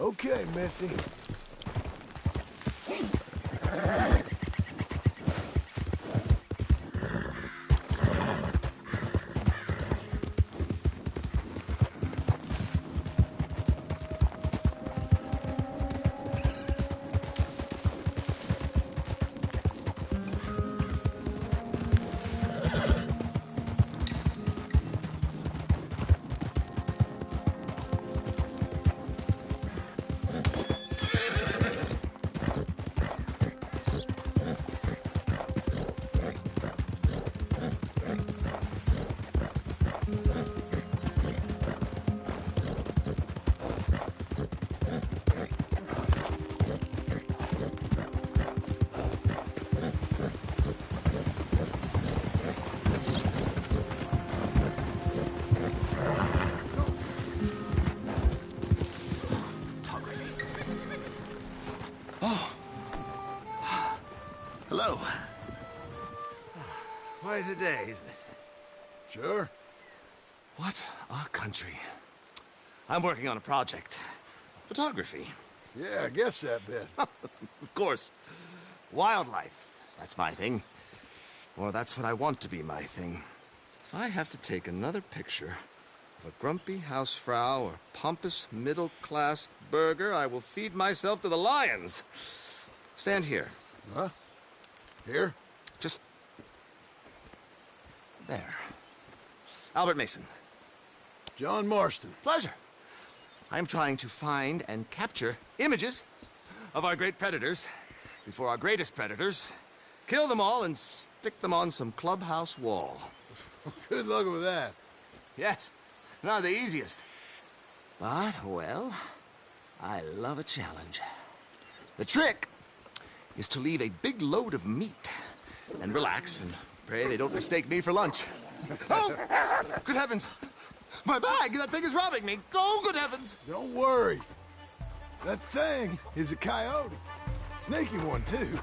Okay, Missy. Hello. Quite a day, isn't it? Sure. What a country. I'm working on a project. Photography. Yeah, I guess that bit. Of course. Wildlife. That's my thing. Or that's what I want to be my thing. If I have to take another picture of a grumpy housefrau or pompous middle-class burger, I will feed myself to the lions. Stand here. Huh? Here? Just... there. Albert Mason. John Marston. Pleasure. I'm trying to find and capture images of our great predators before our greatest predators kill them all and stick them on some clubhouse wall. Good luck with that. Yes, not the easiest. But, well, I love a challenge. The trick is to leave a big load of meat and relax and pray they don't mistake me for lunch. Oh, good heavens! My bag! That thing is robbing me! Oh, good heavens! Don't worry. That thing is a coyote. Sneaky one, too.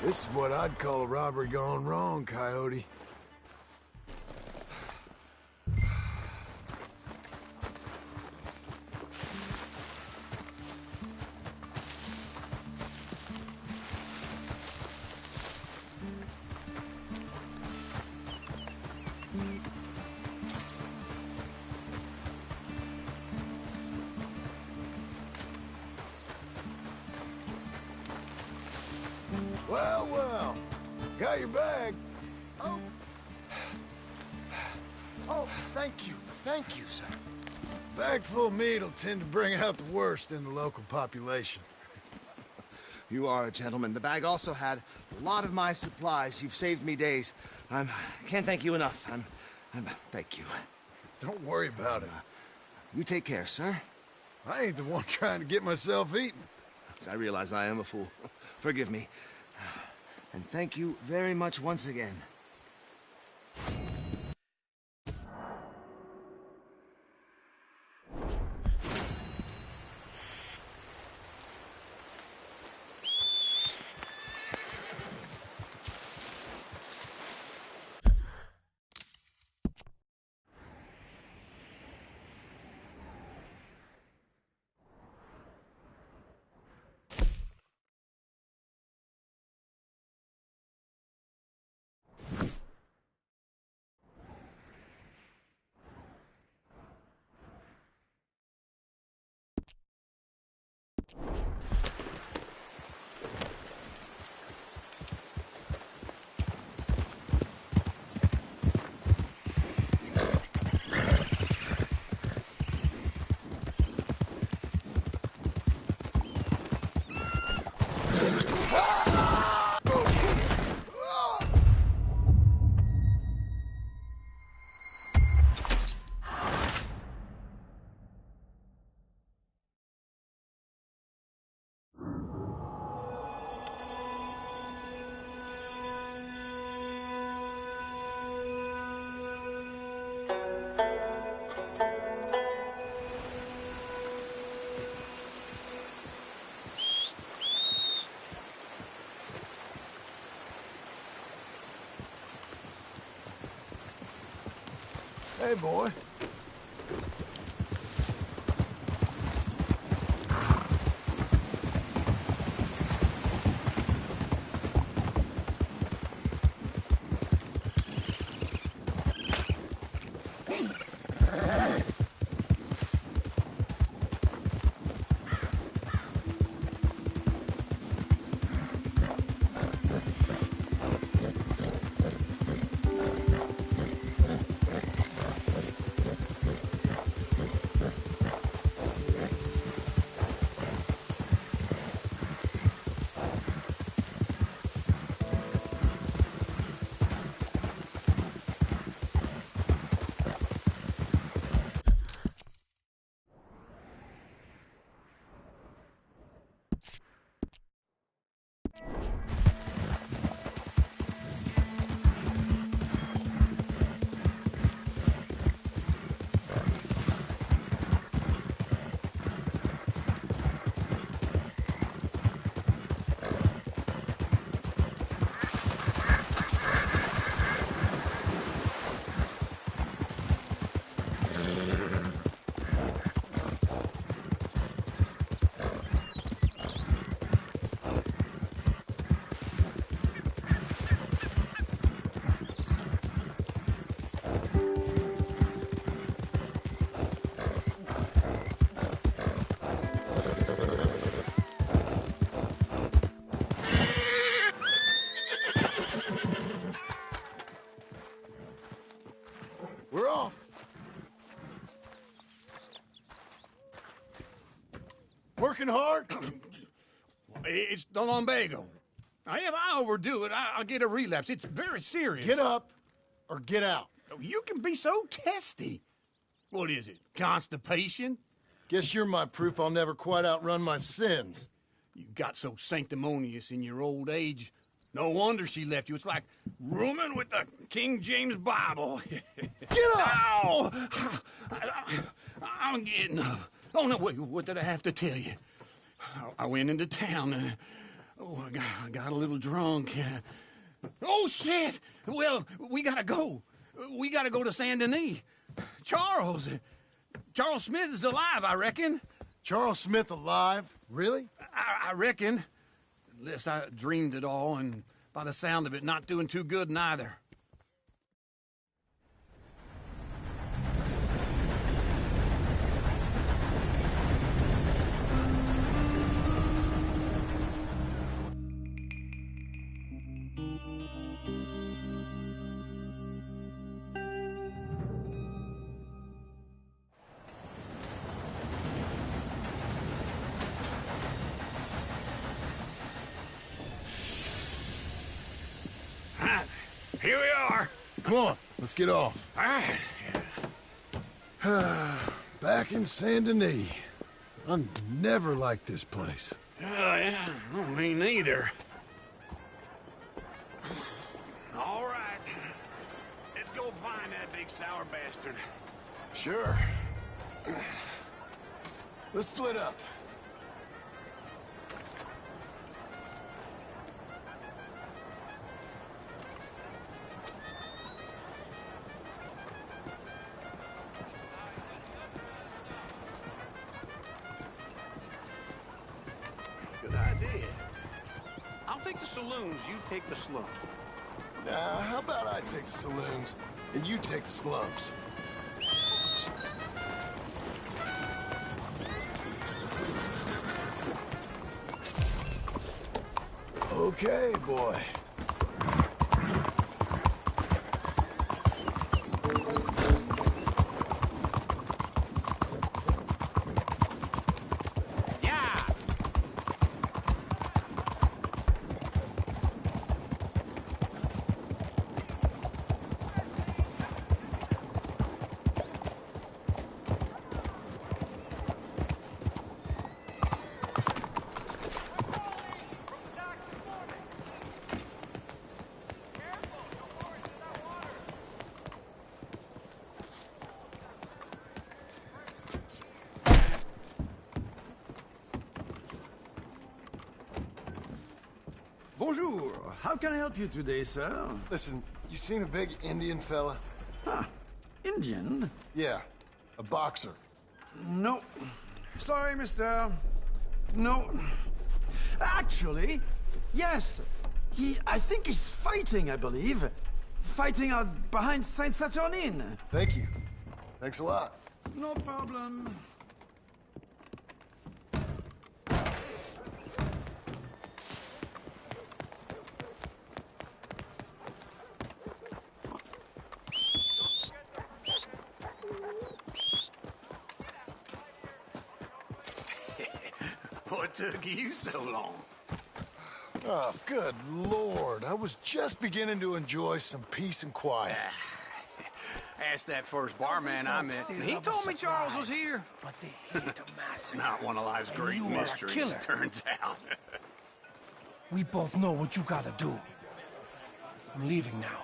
This is what I'd call a robbery gone wrong, Coyote. Well, well. Got your bag. Oh. Oh, thank you, sir. Bag full of meat will tend to bring out the worst in the local population. You are a gentleman. The bag also had a lot of my supplies. You've saved me days. Can't thank you enough. Thank you. Don't worry about it. You take care, sir. I ain't the one trying to get myself eaten. I realize I am a fool. Forgive me. And thank you very much once again. Hey, boy. We're off. Working hard? It's the lumbago. If I overdo it, I'll get a relapse. It's very serious. Get up or get out. You can be so testy. What is it, constipation? Guess you're my proof I'll never quite outrun my sins. You got so sanctimonious in your old age. No wonder she left you. It's like rooming with the King James Bible. Get up! Ow! I'm getting up. Oh, no, wait, what did I have to tell you? I went into town. I got a little drunk. Oh, shit! Well, we gotta go. We gotta go to Saint Denis. Charles Smith is alive, I reckon. Charles Smith alive? Really? I reckon. Unless I dreamed it all, and by the sound of it, not doing too good neither. Here we are. Come on, let's get off. All right. Back in Saint Denis. I never liked this place. Yeah, no, me neither. All right. Let's go find that big sour bastard. Sure. Let's split up. Good idea. I'll take the saloons, you take the slums. Now, how about I take the saloons and you take the slums? Okay, boy. Bonjour. How can I help you today, sir? Listen, you seen a big Indian fella? Huh. Indian? Yeah, a boxer. No. Sorry, mister. No. Actually, yes. I think he's fighting, I believe. Fighting out behind Saint Saturnine. Thank you. Thanks a lot. No problem. What took you so long? Oh, good Lord. I was just beginning to enjoy some peace and quiet. Asked that first barman I met, and he told me Charles was here. But they hate to massacre. Not one of life's And great you are a mysteries, killer. turns out. We both know what you gotta do. I'm leaving now.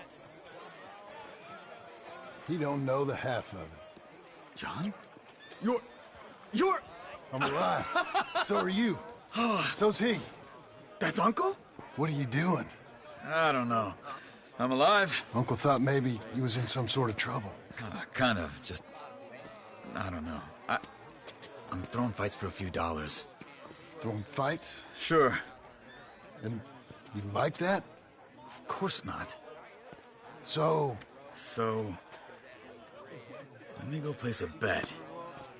He don't know the half of it. John? You're... I'm alive. So are you. So's he. That's Uncle? What are you doing? I don't know. I'm alive. Uncle thought maybe he was in some sort of trouble. Kind of. Just... I don't know. I'm throwing fights for a few dollars. Throwing fights? Sure. And you like that? Of course not. So, let me go place a bet.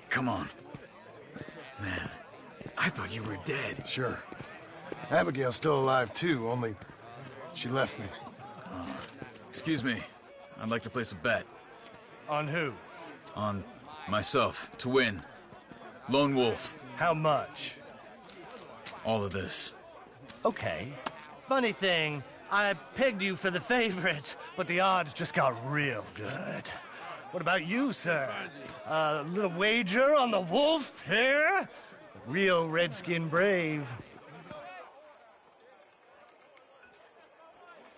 Come on. Man, I thought you were dead. sure. Abigail's still alive too, only she left me. Excuse me. I'd like to place a bet. On who? On myself, to win. Lone Wolf. How much? All of this. Okay. Funny thing, I pegged you for the favorite, but the odds just got real good. What about you, sir? A little wager on the wolf here? Real redskin brave.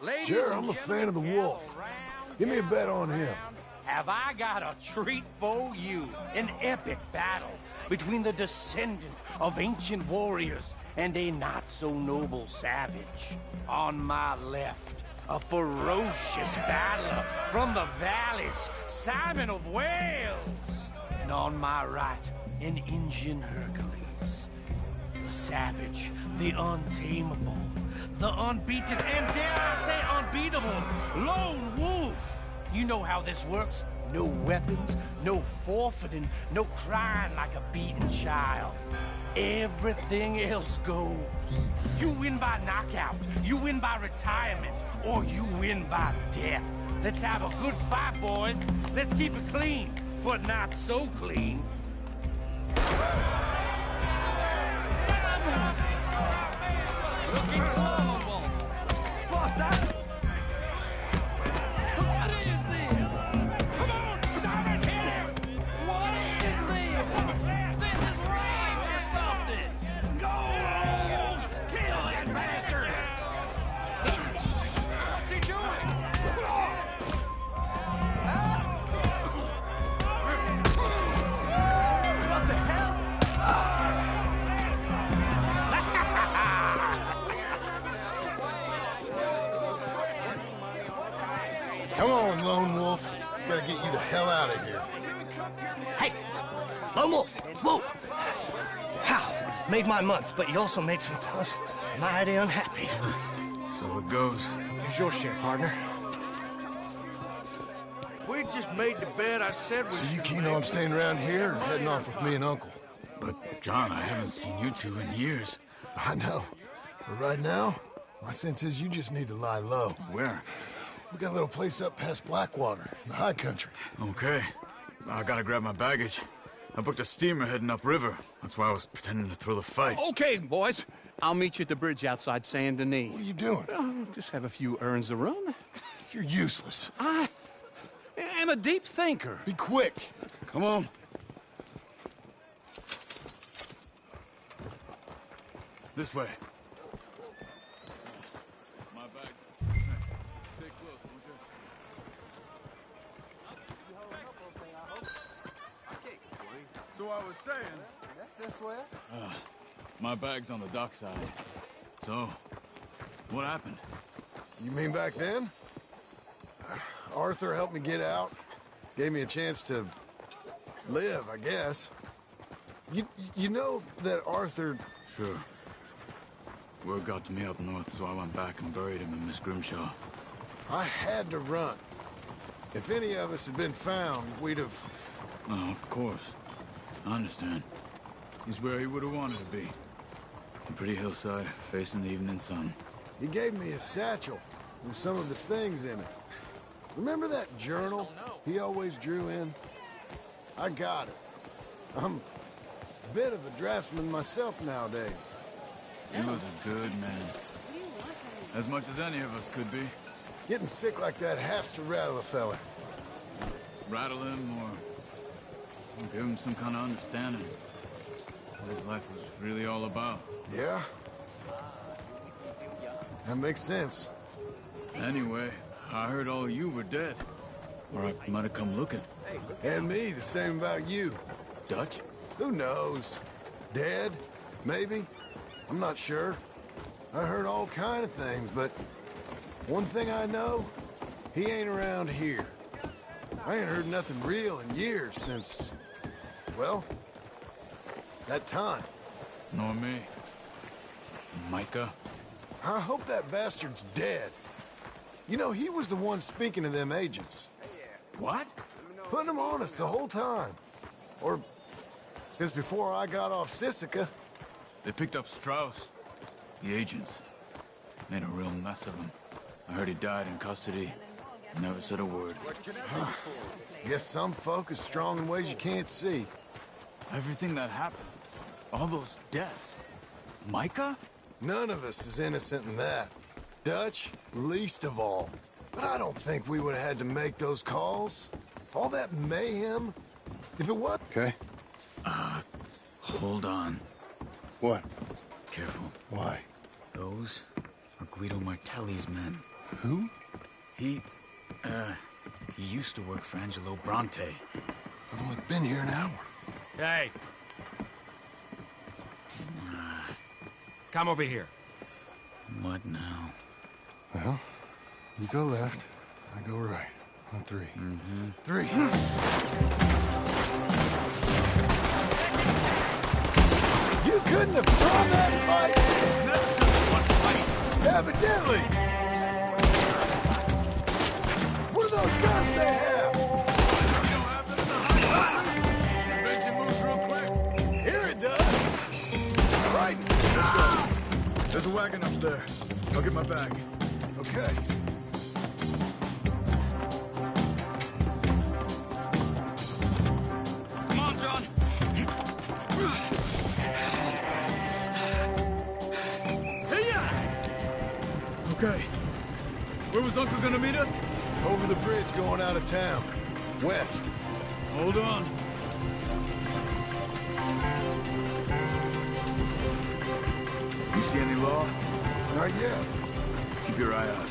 Ladies Sure, and I'm a fan of the gentlemen, wolf. gather round, Give me a gather bet on him. round. Have I got a treat for you? An epic battle between the descendant of ancient warriors and a not-so-noble savage. On my left, a ferocious battler from the valleys, Simon of Wales. And on my right, an Indian Hercules. The savage, the untamable, the unbeaten, and dare I say unbeatable, Lone Wolf. You know how this works. No weapons, no forfeiting, no crying like a beaten child. Everything else goes. You win by knockout, you win by retirement, or you win by death. Let's have a good fight, boys. Let's keep it clean, but not so clean. Looking slow, Wolf. What's that? What is this? Come on, Simon, hit him! What is this? This is rape or something! Go, Wolf! Kill that bastard! What's he doing? What the hell? Come on, Lone Wolf. Gotta get you the hell out of here. Hey! Lone Wolf! Whoa! How? Made my month, but you also made some fellas mighty unhappy. So it goes. Here's your share, partner. If we just made the bet I said we So you should keen make, on staying around here or heading off with me and Uncle? But, John, I haven't seen you two in years. I know. But right now, my sense is you just need to lie low. Where? We got a little place up past Blackwater, in the high country. Okay. I gotta grab my baggage. I booked a steamer heading upriver. That's why I was pretending to throw the fight. Okay, boys. I'll meet you at the bridge outside Saint Denis. What are you doing? Just have a few errands to run. You're useless. I am a deep thinker. Be quick. Come on. This way. My bags. Stay close, won't you? So I was saying... That's this way. My bag's on the dockside. So, what happened? You mean back then? Arthur helped me get out. Gave me a chance to live, I guess. You know that Arthur... Sure. Word got to me up north, so I went back and buried him in Miss Grimshaw. I had to run. If any of us had been found, we'd have... Oh, of course. I understand. He's where he would have wanted to be. A pretty hillside, facing the evening sun. He gave me a satchel with some of his things in it. Remember that journal he always drew in? I got it. I'm a bit of a draftsman myself nowadays. He was a good man. As much as any of us could be. Getting sick like that has to rattle a fella. Rattle him or give him some kind of understanding. What his life was really all about. Yeah? That makes sense. Anyway, I heard all you were dead. Or I might have come looking. And me, the same about you. Dutch? Who knows? Dead? Maybe? I'm not sure. I heard all kind of things, but one thing I know, he ain't around here. I ain't heard nothing real in years since, well, that time. Nor me. Micah? I hope that bastard's dead. You know, he was the one speaking to them agents. What? Putting them on us the whole time. Or since before I got off Sisika. They picked up Strauss. The agents. Made a real mess of him. I heard he died in custody. Never said a word. Guess some folk is strong in ways you can't see. Everything that happened. All those deaths. Micah? None of us is innocent in that. Dutch, least of all. But I don't think we would have had to make those calls. All that mayhem. If it was... Okay. Hold on. What? Careful. Why? Those are Guido Martelli's men. Who? He used to work for Angelo Bronte. I've only been here an hour. Hey. Come over here. What now? Well, you go left, I go right. On three. Three. You couldn't have thrown that fight! It's not just one fight. Evidently! What are those guns they have? Here it does! Right! Let's go. There's a wagon up there. I'll get my bag. Okay. Come on, John. Okay. Where was Uncle gonna meet us? Over the bridge going out of town. West. Hold on. You see any law? Not yet. Keep your eye out.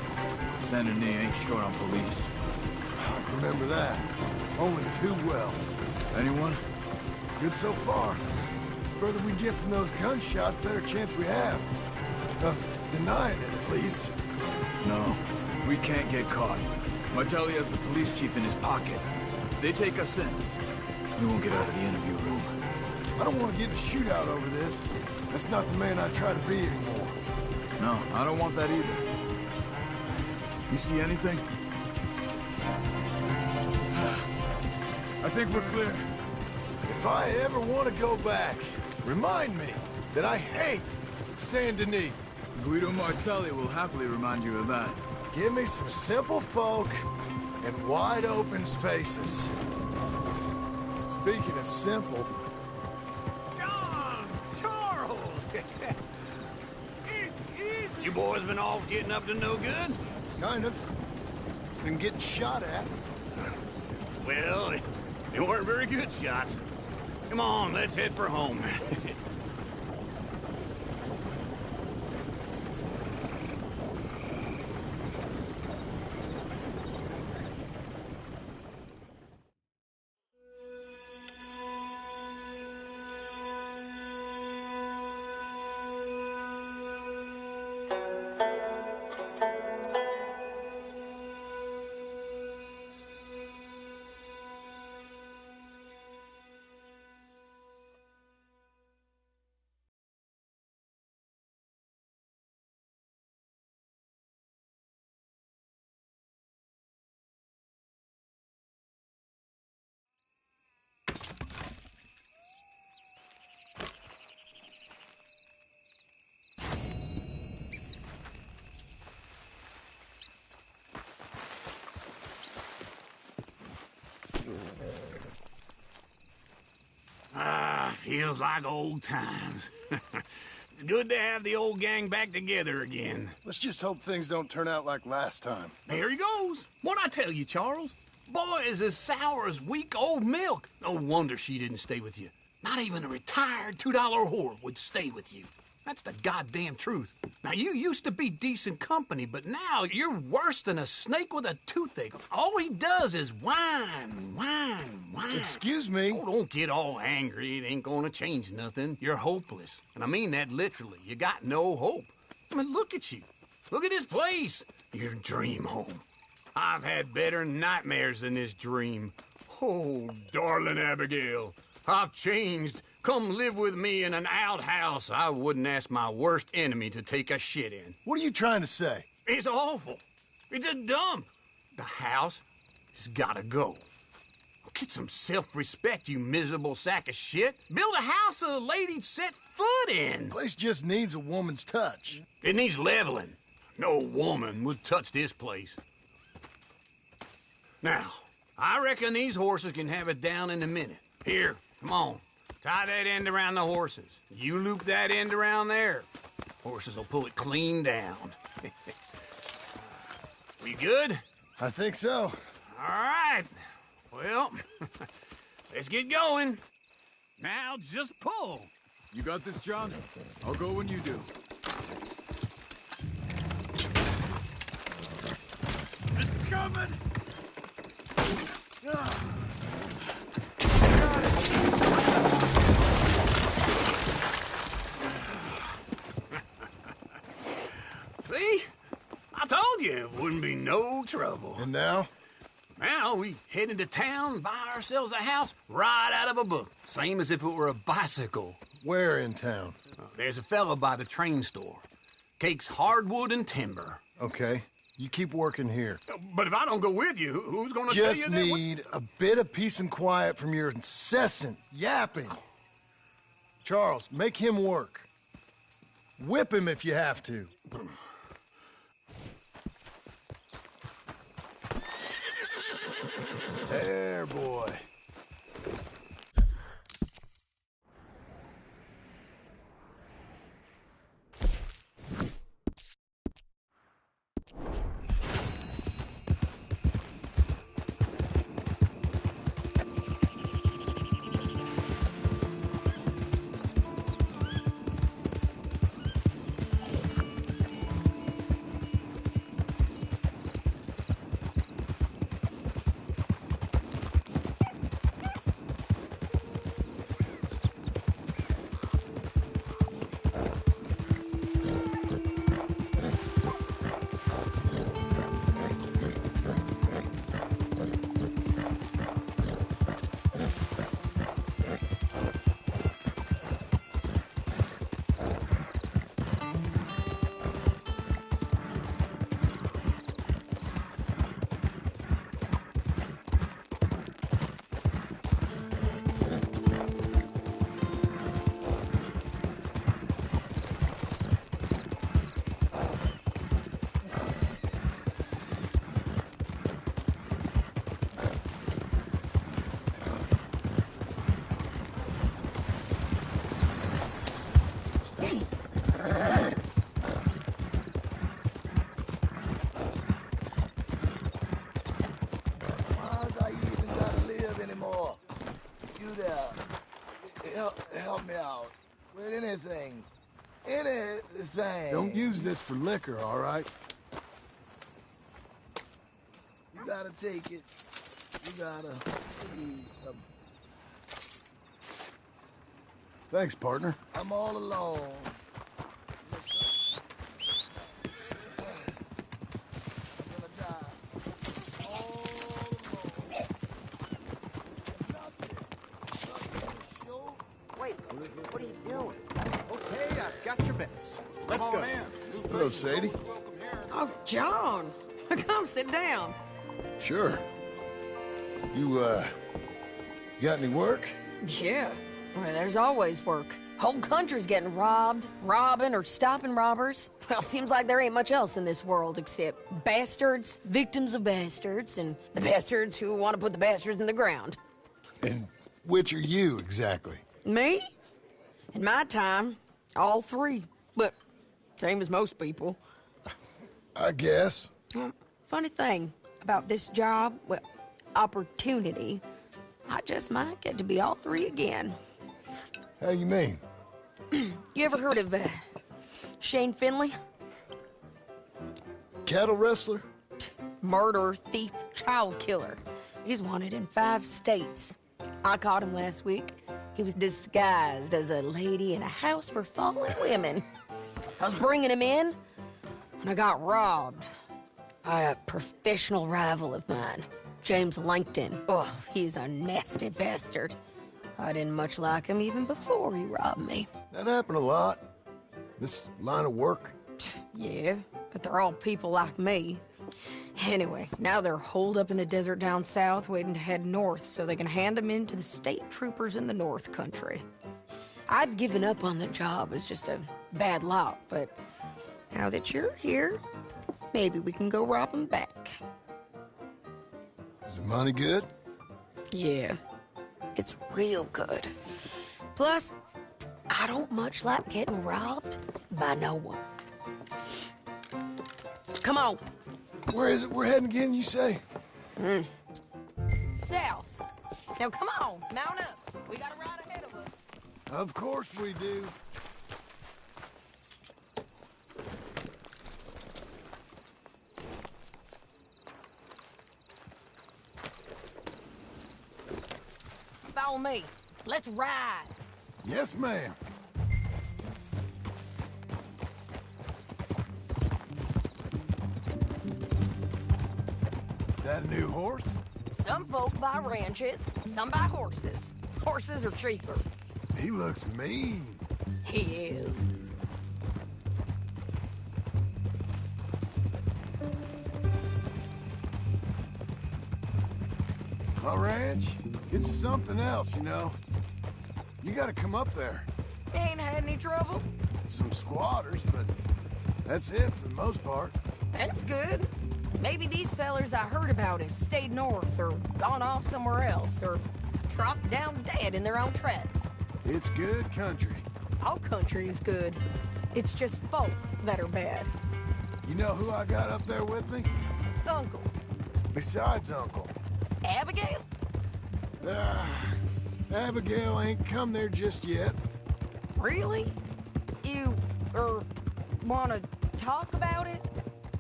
Saint Denis ain't short on police. Remember that. Only too well. Anyone? Good so far. Further we get from those gunshots, better chance we have. Of denying it, at least. No. We can't get caught. Martelli has the police chief in his pocket. If they take us in, we won't get out of the interview room. I don't want to get in a shootout over this. That's not the man I try to be anymore. No, I don't want that either. You see anything? I think we're clear. If I ever want to go back, remind me that I hate Saint Denis. Guido Martelli will happily remind you of that. Give me some simple folk and wide open spaces. Speaking of simple, John! Charles! You boys been all getting up to no good? kind of. Been getting shot at. Well, they weren't very good shots. Come on, let's head for home. Feels like old times. It's good to have the old gang back together again. Let's just hope things don't turn out like last time. There he goes. What'd I tell you, Charles? Boy is as sour as weak old milk. No wonder she didn't stay with you. Not even a retired $2 whore would stay with you. That's the goddamn truth. Now, you used to be decent company, but now you're worse than a snake with a toothache. All he does is whine. Excuse me? Oh, don't get all angry. It ain't gonna change nothing. You're hopeless. And I mean that literally. You got no hope. I mean, look at you. Look at this place. Your dream home. I've had better nightmares than this dream. Oh, darling Abigail, I've changed. Come live with me in an outhouse I wouldn't ask my worst enemy to take a shit in. What are you trying to say? It's awful. It's a dump. The house has gotta go. Get some self-respect, you miserable sack of shit. Build a house a lady'd set foot in. The place just needs a woman's touch. It needs leveling. No woman would touch this place. Now, I reckon these horses can have it down in a minute. Here, come on. Tie that end around the horses. You loop that end around there. Horses will pull it clean down. We good? I think so. All right. Well, let's get going. Now just pull. You got this, John? I'll go when you do. It's coming! See? I told you it wouldn't be no trouble. And now? Now we head into town, buy ourselves a house right out of a book. Same as if it were a bicycle. Where in town? There's a fella by the train store. Cakes hardwood and timber. Okay. You keep working here. But if I don't go with you, who's gonna tell you Just that? need a bit of peace and quiet from your incessant yapping. Charles, make him work. Whip him if you have to. There, boy. Help me out with anything. Anything. Don't use this for liquor, all right? You gotta take it. You gotta need some. Thanks, partner. I'm all alone. What are you doing? Okay, I've got your bets. Let's go. Hello, Sadie. Oh, John. Come sit down. Sure. You got any work? Yeah. Well, there's always work. Whole country's getting robbed, robbing, or stopping robbers. Well, seems like there ain't much else in this world except bastards, victims of bastards, and the bastards who want to put the bastards in the ground. And which are you, exactly? Me? In my time, all three. But same as most people. I guess. Funny thing about this job, well, opportunity, I just might get to be all three again. How you mean? You ever heard of Shane Finley? Cattle wrestler? Murderer, thief, child killer. He's wanted in 5 states. I caught him last week. He was disguised as a lady in a house for fallen women. I was bringing him in, and I got robbed by a professional rival of mine, James Langton. Oh, he's a nasty bastard. I didn't much like him even before he robbed me. That happened a lot. This line of work. Yeah, but they're all people like me. Anyway, now they're holed up in the desert down south, waiting to head north so they can hand them in to the state troopers in the north country. I'd given up on the job as just a bad lot, but now that you're here, maybe we can go rob them back. Is the money good? Yeah, it's real good. Plus, I don't much like getting robbed by no one. Come on. Where is it we're heading again, you say? South. Now come on, mount up. We got a ride ahead of us. Of course we do. Follow me. Let's ride. Yes, ma'am. That a new horse? Some folk buy ranches, some buy horses. Horses are cheaper. He looks mean. He is. My ranch, it's something else, you know. You gotta come up there. Ain't had any trouble? Some squatters, but that's it for the most part. That's good. Maybe these fellers I heard about have stayed north or gone off somewhere else or dropped down dead in their own tracks. It's good country. All country is good. It's just folk that are bad. You know who I got up there with me? Uncle. Besides Uncle. Abigail? Abigail ain't come there just yet. Really? You, wanna talk about it?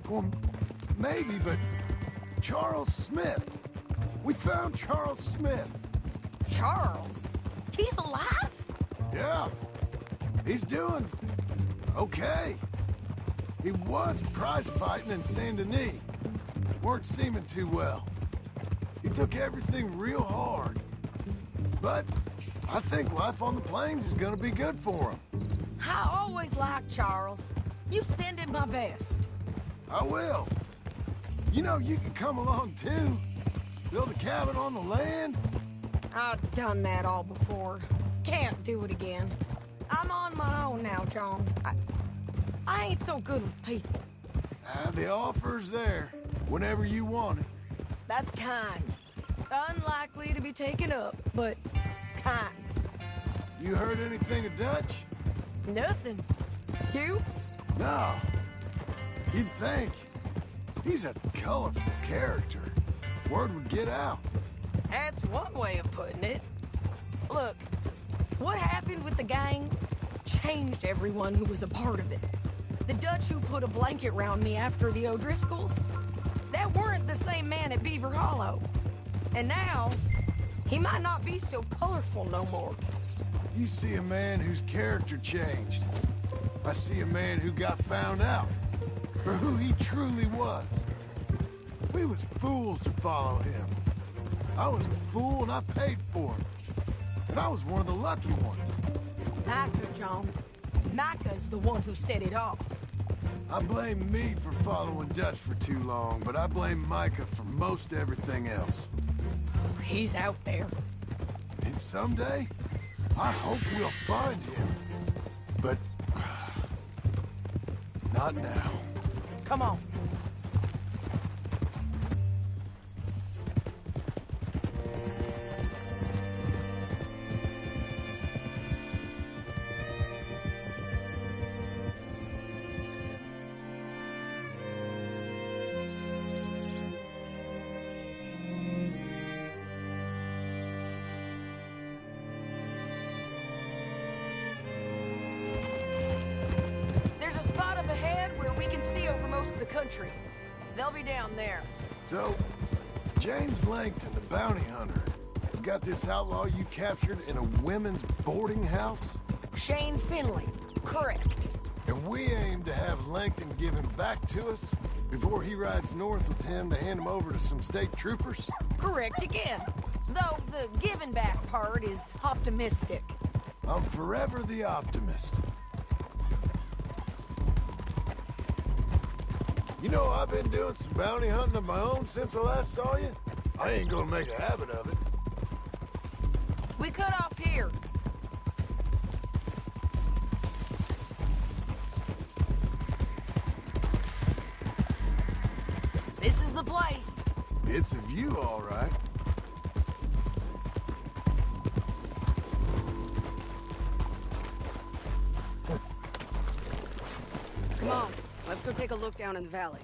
Well, maybe, but Charles Smith. We found Charles Smith. Charles? He's alive? Yeah. He's doing okay. He was prize fighting in Saint Denis. Weren't seeming too well. He took everything real hard. But I think life on the plains is gonna be good for him. I always liked Charles. You send him my best. I will. You know, you can come along too. Build a cabin on the land. I've done that all before. Can't do it again. I'm on my own now, John. I ain't so good with people. The offer's there, whenever you want it. That's kind. Unlikely to be taken up, but kind. You heard anything of Dutch? Nothing. You? No. You'd think. He's a colorful character. Word would get out. That's one way of putting it. Look, what happened with the gang changed everyone who was a part of it. The Dutch who put a blanket round me after the O'Driscolls, that weren't the same man at Beaver Hollow. And now, he might not be so colorful no more. You see a man whose character changed. I see a man who got found out for who he truly was. We was fools to follow him. I was a fool and I paid for it. But I was one of the lucky ones. Micah, John. Micah's the one who set it off. I blame me for following Dutch for too long, but I blame Micah for most everything else. He's out there. And someday, I hope we'll find him. But not now. Come on. the country. They'll be down there. So, James Langton, the bounty hunter, has got this outlaw you captured in a women's boarding house? Shane Finley. Correct. And we aim to have Langton give him back to us before he rides north with him to hand him over to some state troopers? Correct again. Though the giving back part is optimistic. I'm forever the optimist. You know, I've been doing some bounty hunting of my own since I last saw you. I ain't gonna make a habit of it. We cut off here. This is the place. It's a view, all right. Come on, let's go take a look down in the valley.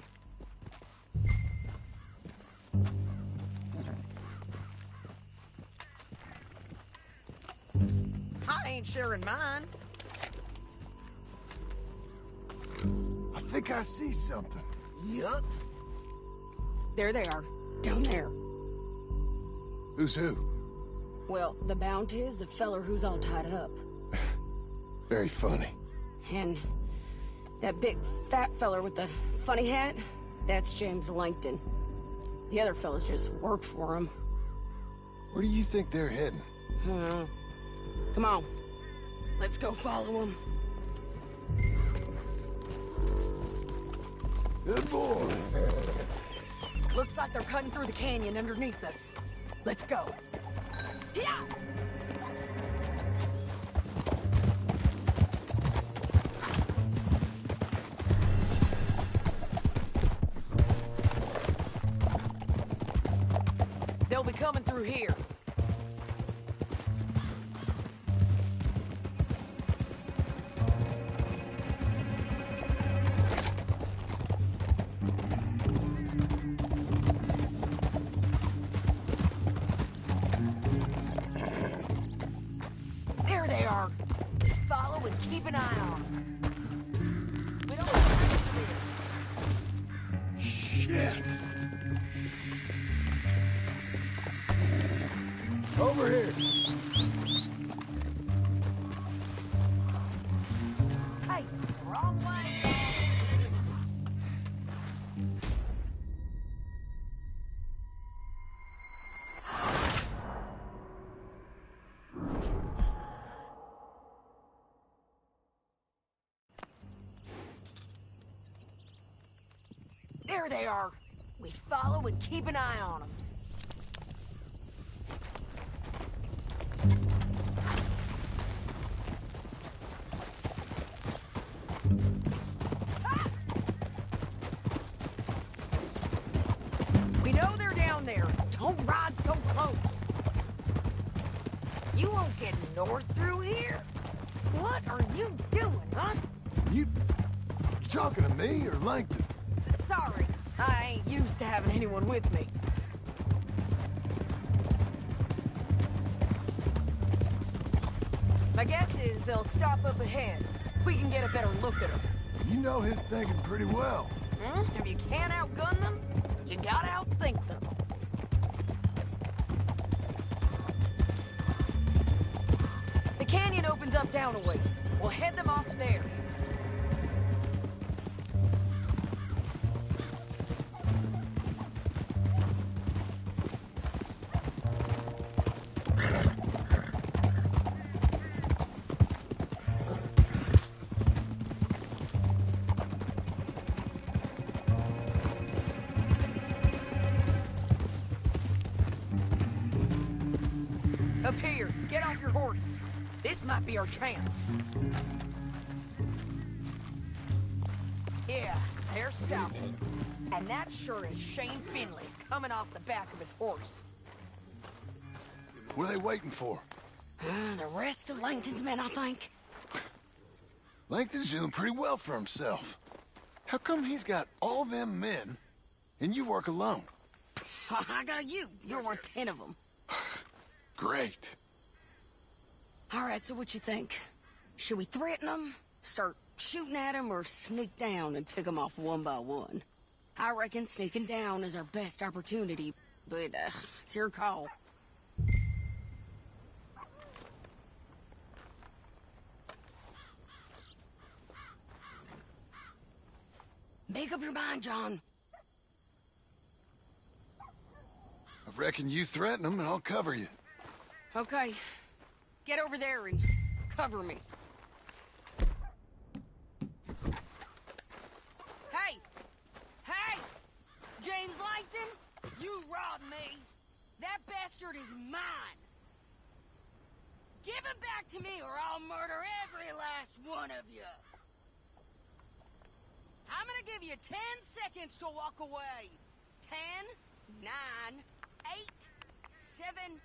I ain't sharing mine. I think I see something. Yup. There they are, down there. Who's who? Well, the bounty is the feller who's all tied up. Very funny. And that big fat feller with the funny hat, that's James Langton. The other fellas just work for him. Where do you think they're heading? Come on, let's go follow him. Good boy. Looks like they're cutting through the canyon underneath us. Let's go. Yeah! They'll be coming through here. There they are. Follow and keep an eye on them. We don't have Shit. Over here. Hey, wrong way. There they are. We follow and keep an eye on them. We know they're down there. Don't ride so close. You won't get north through here. What are you doing, huh? You talking to me or Langton? Sorry, I ain't used to having anyone with me. My guess is they'll stop up ahead. We can get a better look at them. You know his thinking pretty well. If you can't outgun them, you gotta outthink them. The canyon opens up down a ways. We'll head them off there. Up here, get off your horse. This might be our chance. Yeah, they're stopping. And that sure is Shane Finley coming off the back of his horse. What are they waiting for? The rest of Langton's men, I think. Langton's doing pretty well for himself. How come he's got all them men and you work alone? I got you. You're worth 10 of them. Great. All right, so what you think? Should we threaten them? Start shooting at them or sneak down and pick them off one by one. I reckon sneaking down is our best opportunity, but it's your call. Make up your mind, John. I reckon you threaten them and I'll cover you. Okay. Get over there and cover me. Hey! Hey! James Langton, you robbed me. That bastard is mine. Give it back to me or I'll murder every last one of you. I'm gonna give you 10 seconds to walk away. 10, 9, 8, 7...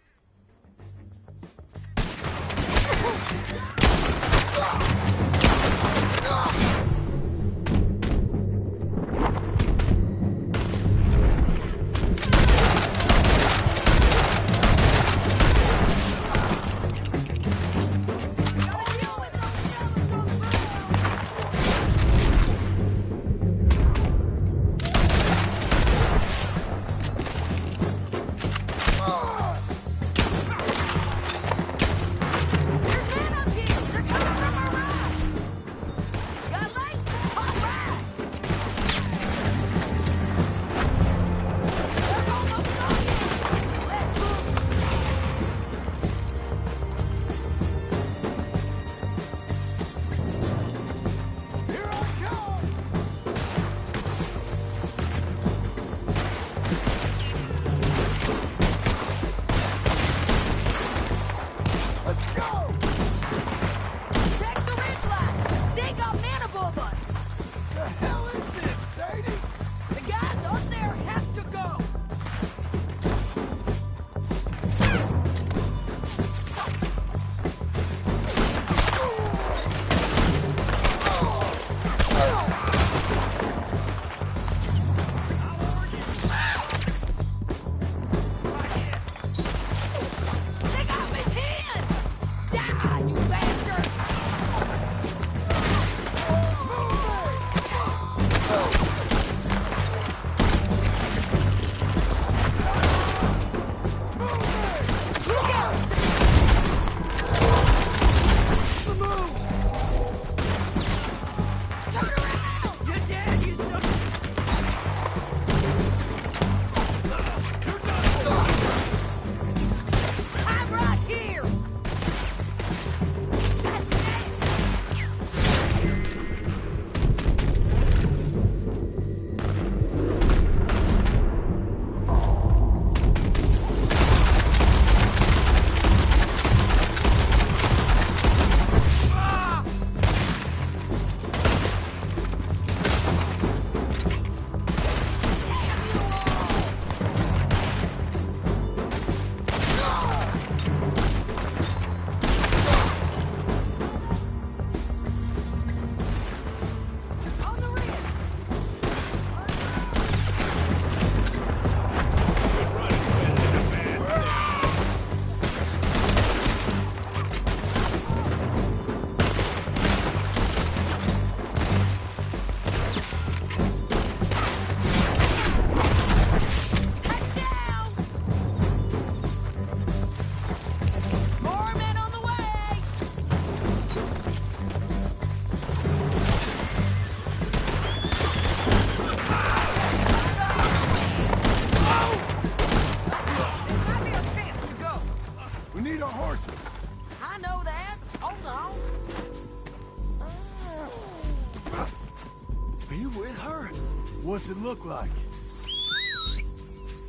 What's it look like?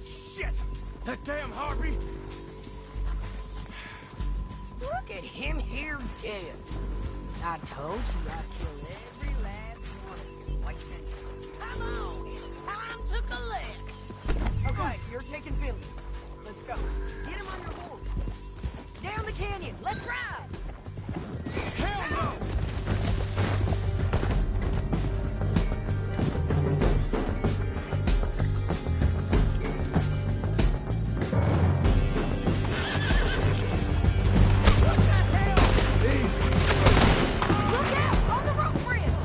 Shit! That damn harpy! Look at him here dead. I told you I'd kill every last one of you. Like that. Come on, it's time to collect. Okay, you're taking Philly. Let's go. Get him on your horse. Down the canyon. Let's ride. Hell no! Look out! On the rope bridge!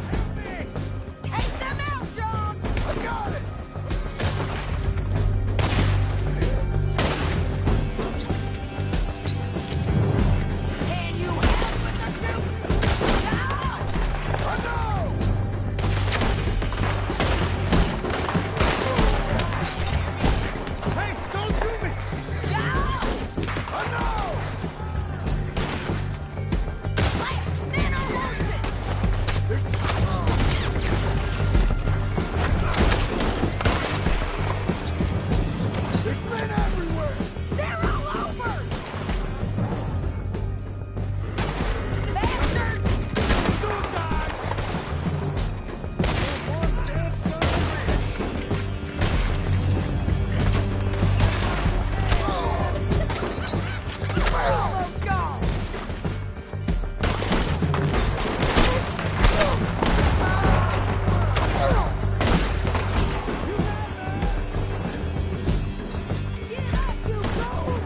got it! Can you help with the shooting? No! I know! Hey, don't shoot me! John! I know! Left! Men on horses! There's... There's men everywhere! They're all over! Bastards! Suicide! One dead son of a bitch! Almost gone! Get up, you fool!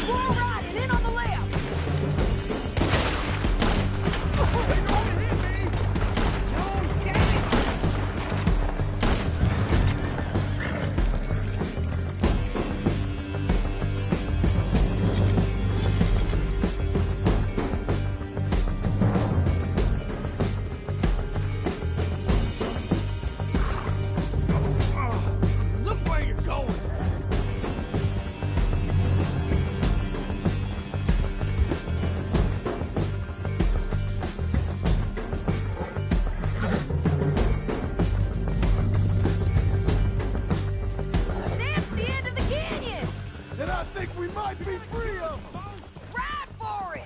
Squirrel riding in on the left! They're going to hit me! No, damn it! Look where you're going! That's the end of the canyon! And I think we might be free of them! Ride for it!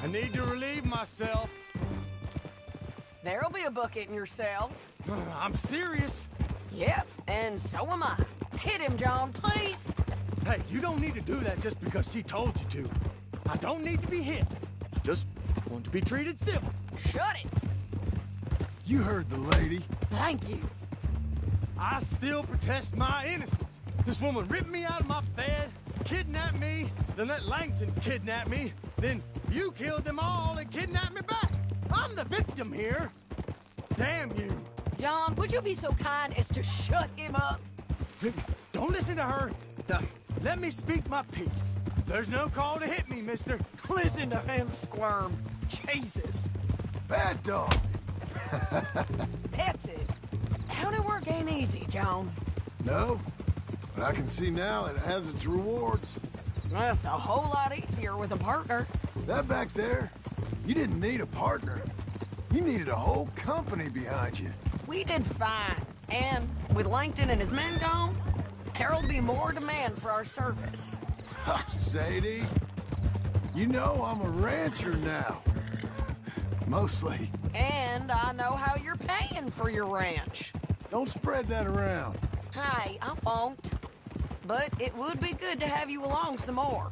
I need to relieve myself. There'll be a bucket in your cell. I'm serious. Yep, and so am I. Hit him, John, please. Hey, you don't need to do that just because she told you to. I don't need to be hit. Just want to be treated civil. Shut it. You heard the lady. Thank you. I still protest my innocence. This woman ripped me out of my bed, kidnapped me, then let Langton kidnap me, then you killed them all and kidnapped me back. I'm the victim here. Damn you. John, would you be so kind as to shut him up? Don't listen to her. Now, let me speak my piece. There's no call to hit me, mister. Listen to him squirm. Jesus. Bad dog. That's it. County work ain't easy, John. No, but I can see now it has its rewards. That's a whole lot easier with a partner. That back there, you didn't need a partner. You needed a whole company behind you. We did fine. And with Langton and his men gone, there'll be more demand for our service. Sadie, you know I'm a rancher now. Mostly. And I know how you're paying for your ranch. Don't spread that around. Hey, I won't. But it would be good to have you along some more.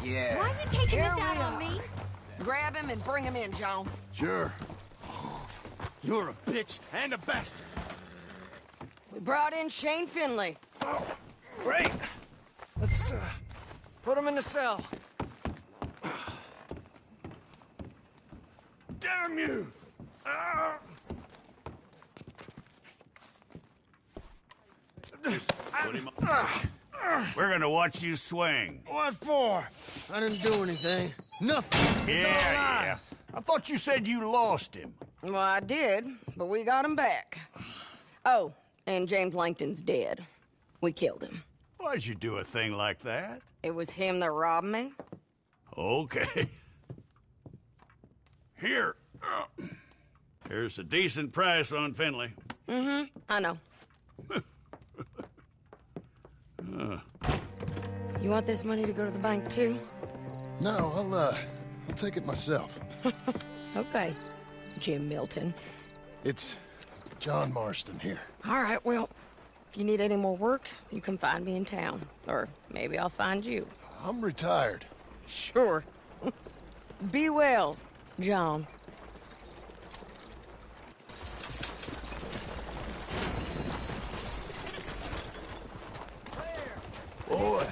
Yeah. Why are you taking Here this out we on are. me? Grab him and bring him in, John. Sure. You're a bitch and a bastard. We brought in Shane Finley. Great. Let's put him in the cell. Damn you! We're gonna watch you swing. What for? I didn't do anything. Nothing. He's all alive. I thought you said you lost him. Well, I did, but we got him back. Oh, and James Langton's dead. We killed him. Why'd you do a thing like that? It was him that robbed me. Okay. Here. Here's a decent price on Finley. Mm-hmm, I know. You want this money to go to the bank, too? No, I'll take it myself. Okay, Jim Milton. It's John Marston here. All right, well, if you need any more work, you can find me in town. Or maybe I'll find you. I'm retired. Sure. Be well, John. Boy.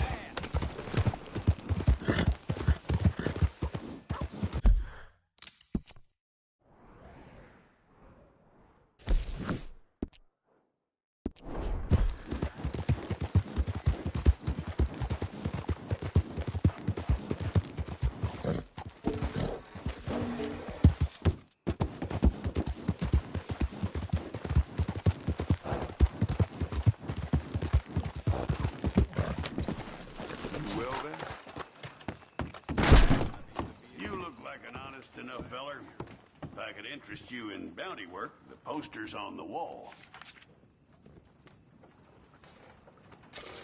Enough, feller. If I could interest you in bounty work, the poster's on the wall.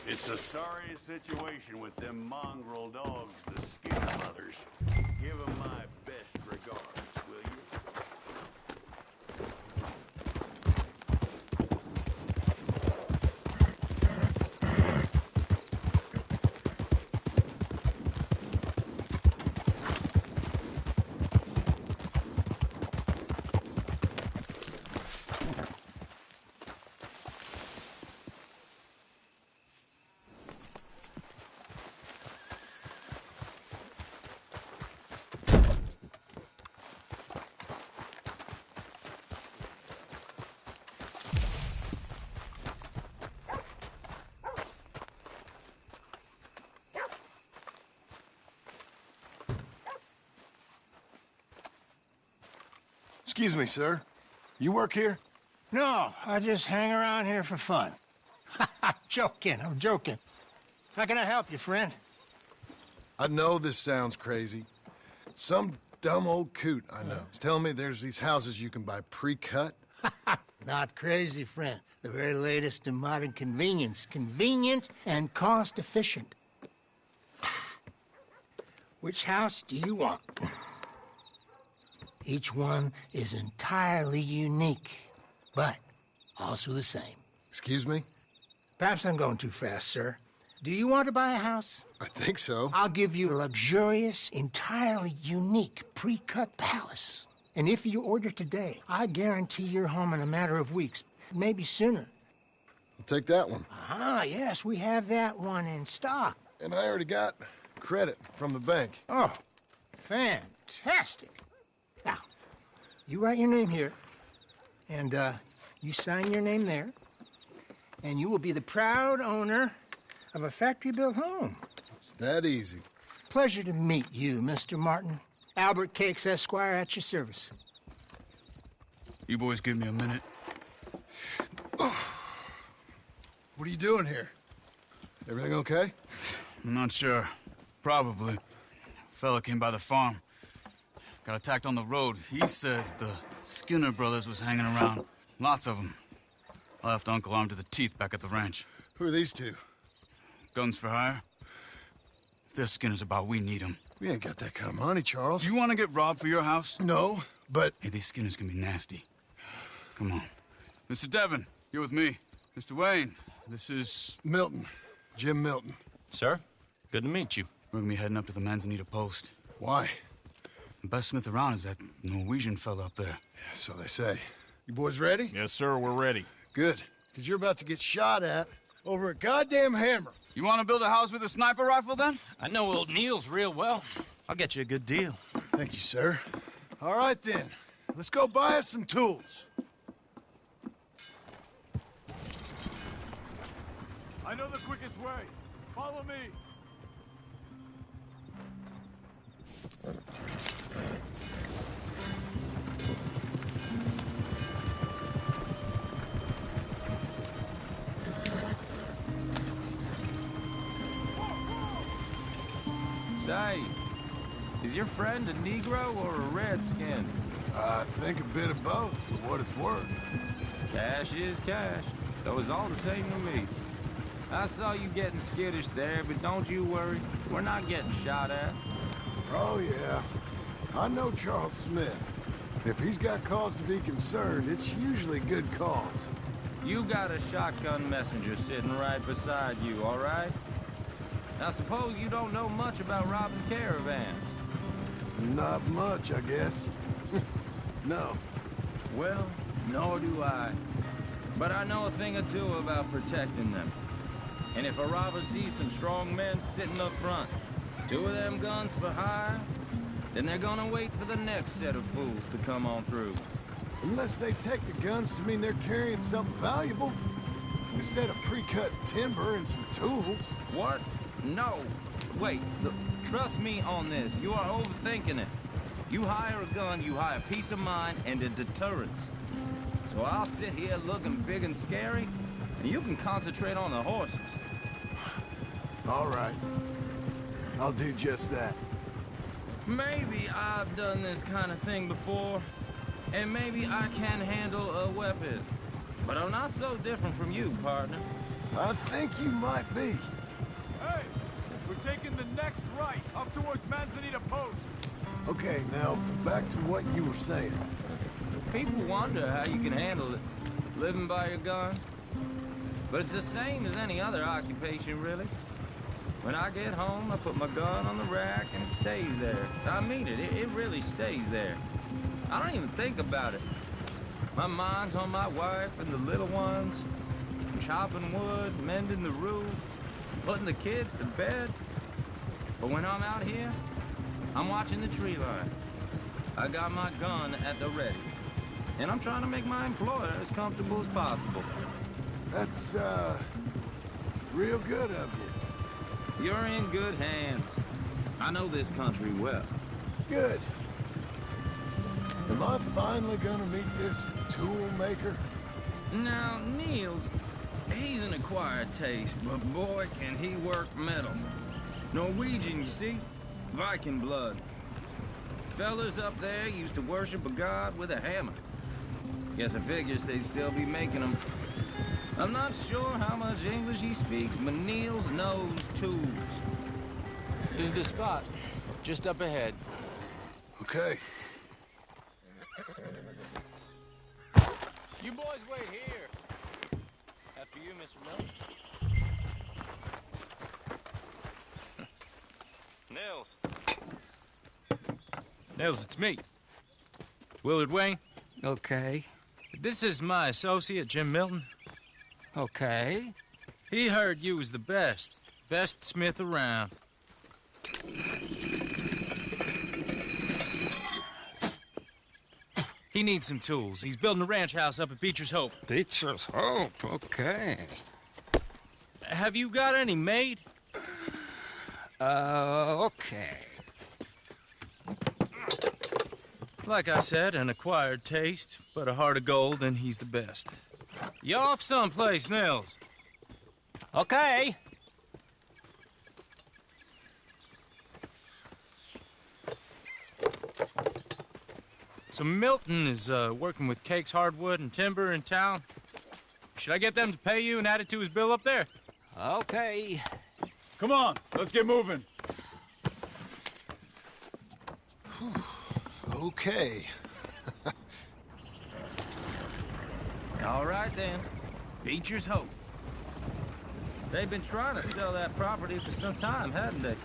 It's a sorry situation with them mongrel dogs, the Skinner brothers. Give them my best regards, will you? Excuse me, sir. You work here? No, I just hang around here for fun. I'm joking. How can I help you, friend? I know this sounds crazy. Some dumb old coot I know is telling me there's these houses you can buy pre-cut. Not crazy, friend. The very latest in modern convenience. Convenient and cost-efficient. Which house do you want? Each one is entirely unique, but also the same. Excuse me? Perhaps I'm going too fast, sir. Do you want to buy a house? I think so. I'll give you a luxurious, entirely unique pre-cut palace. And if you order today, I guarantee you're home in a matter of weeks, maybe sooner. I'll take that one. Ah, yes, we have that one in stock. And I already got credit from the bank. Oh, fantastic. Now, you write your name here, and you sign your name there, and you will be the proud owner of a factory-built home. It's that easy. Pleasure to meet you, Mr. Martin. Albert Cakes, Esquire, at your service. You boys give me a minute. What are you doing here? Everything okay? I'm not sure. Probably. A fella came by the farm. Got attacked on the road. He said the Skinner brothers was hanging around. Lots of them. I left Uncle armed to the teeth back at the ranch. Who are these two? Guns for hire. If they're Skinner's about, we need them. We ain't got that kind of money, Charles. You want to get robbed for your house? No, but... Hey, these Skinners can be nasty. Come on. Mr. Devon, you're with me. Mr. Wayne, this is... Milton. Jim Milton. Sir, good to meet you. We're gonna be heading up to the Manzanita post. Why? The best smith around is that Norwegian fella up there. So they say. You boys ready? Yes, sir, we're ready. Good, because you're about to get shot at over a goddamn hammer. You want to build a house with a sniper rifle, then? I know old Neil's real well. I'll get you a good deal. Thank you, sir. All right, then. Let's go buy us some tools. I know the quickest way. Follow me. Say, is your friend a Negro or a Redskin? I think a bit of both, for what it's worth. Cash is cash, though it's all the same to me. I saw you getting skittish there, but don't you worry. We're not getting shot at. Oh, yeah. I know Charles Smith. If he's got cause to be concerned, it's usually good cause. You got a shotgun messenger sitting right beside you, all right? Now, suppose you don't know much about robbing caravans. Not much, I guess. No. Well, nor do I. But I know a thing or two about protecting them. And if a robber sees some strong men sitting up front, 2 of them guns for hire, then they're gonna wait for the next set of fools to come on through. Unless they take the guns to mean they're carrying something valuable. Instead of pre-cut timber and some tools. What? No. Wait, look, trust me on this. You are overthinking it. You hire a gun, you hire peace of mind and a deterrent. So I'll sit here looking big and scary, and you can concentrate on the horses. All right. I'll do just that. Maybe I've done this kind of thing before, and maybe I can handle a weapon. But I'm not so different from you, partner. I think you might be. Hey! We're taking the next right, up towards Manzanita Post. Okay, now, back to what you were saying. People wonder how you can handle it, living by your gun. But it's the same as any other occupation, really. When I get home, I put my gun on the rack and it stays there. I mean it, it really stays there. I don't even think about it. My mind's on my wife and the little ones. I'm chopping wood, mending the roof, putting the kids to bed. But when I'm out here, I'm watching the tree line. I got my gun at the ready. And I'm trying to make my employer as comfortable as possible. That's, real good of you. You're in good hands. I know this country well. Good. Am I finally gonna meet this tool maker? Now, Niels, he's an acquired taste, but boy, can he work metal. Norwegian, you see? Viking blood. Fellas up there used to worship a god with a hammer. Guess I figures they'd still be making them. I'm not sure how much English he speaks, but Niels knows tools. This is the spot, just up ahead. Okay. You boys wait here. After you, Mr. Milton. Nils. Nils, it's me. Willard Wayne. Okay. This is my associate, Jim Milton. Okay. He heard you was the best smith around. He needs some tools. He's building a ranch house up at Beecher's Hope. Beecher's Hope, okay. Have you got any made? Okay. Like I said, an acquired taste, but a heart of gold, and he's the best. You off someplace, Nils? Okay. So Milton is working with Cake's Hardwood and Timber in town. Should I get them to pay you and add it to his bill up there? Okay. Come on, let's get moving. Okay. All right, then. Beecher's Hope. They've been trying to sell that property for some time, hadn't they?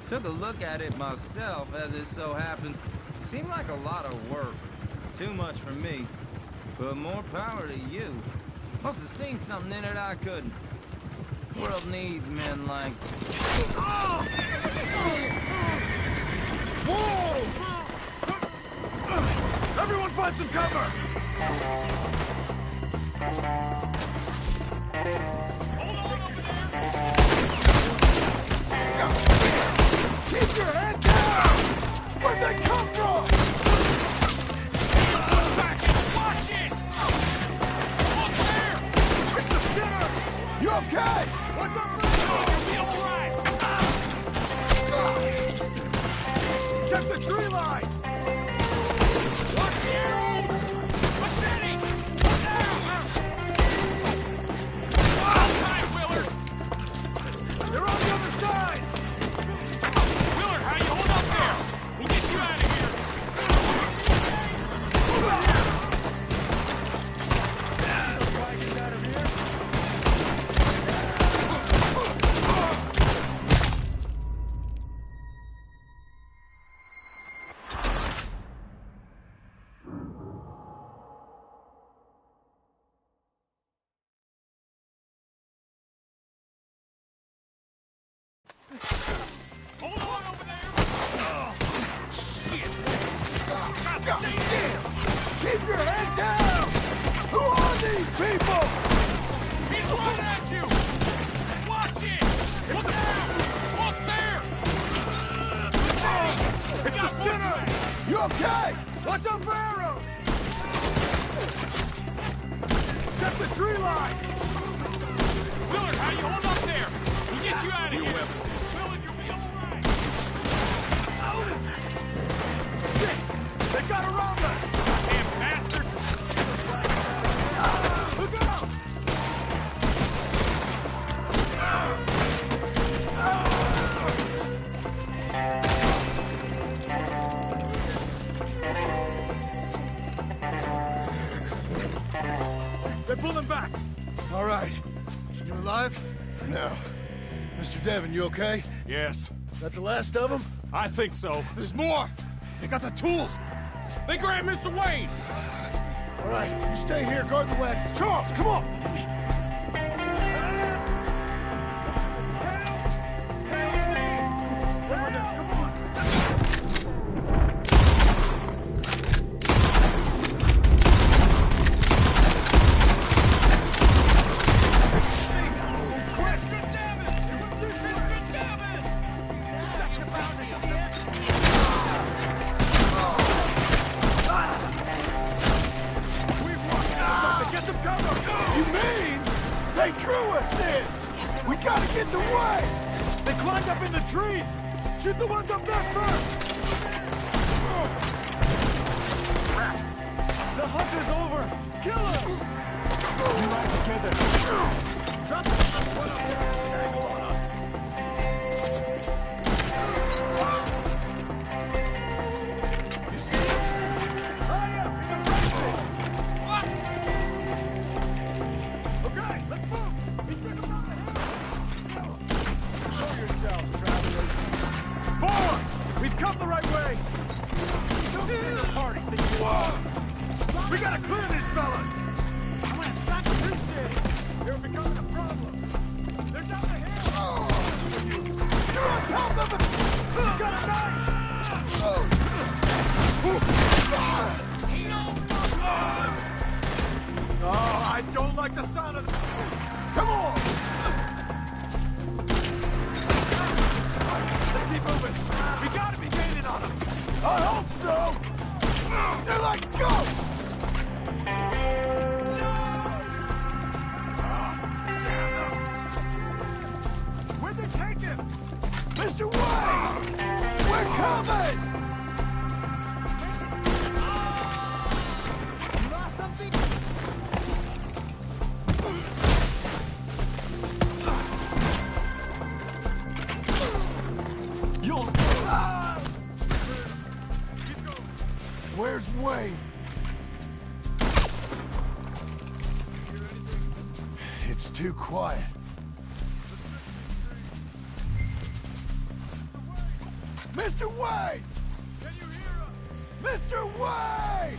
Took a look at it myself, as it so happens. Seemed like a lot of work. Too much for me. But more power to you. Must have seen something in it I couldn't. World needs men like... Whoa! Everyone find some cover! Hold on over there! Keep your head down! Where'd they come from? Watch it! Look there! It's the Skinner! You okay? What's our friend? You'll be all right! Check the tree line! Watch the arrows! But Benny! Look out! All right, Willard! okay? Watch out for arrows! Check the tree line! Willard, how you hold up there? We'll get you out of here. Willard, you'll be all right. Shit! They got around us! Damn bastards! Look out! They're pulling back. All right. You alive? For now. Mr. Devon, you okay? Yes. Is that the last of them? I think so. There's more. They got the tools. They grabbed Mr. Wayne. All right, you stay here, guard the wagons. Charles, come on! Shoot the ones up there first! The hunt is over! Kill him! You ride together. Drop the one up there and dangle on us! You see him? Hurry up! In the branches! Okay, let's move! We took him down the hill! Show yourselves, travelers! Forward! We've come the right way! Don't stay in the parties that you are! We gotta clear these fellas! I'm gonna stop this city! They're becoming a problem! They're down the hill! You're on top of him! He's got a knife! Oh, I don't like the sound of the... Come on! Keep moving. We gotta be gaining on them. I hope so. They're like ghosts. No! Damn them. Where'd they take him? Mr. Wayne! We're coming! You lost something? Where's Wayne? It's too quiet. Mr. Wayne! Can you hear us? Mr. Wayne!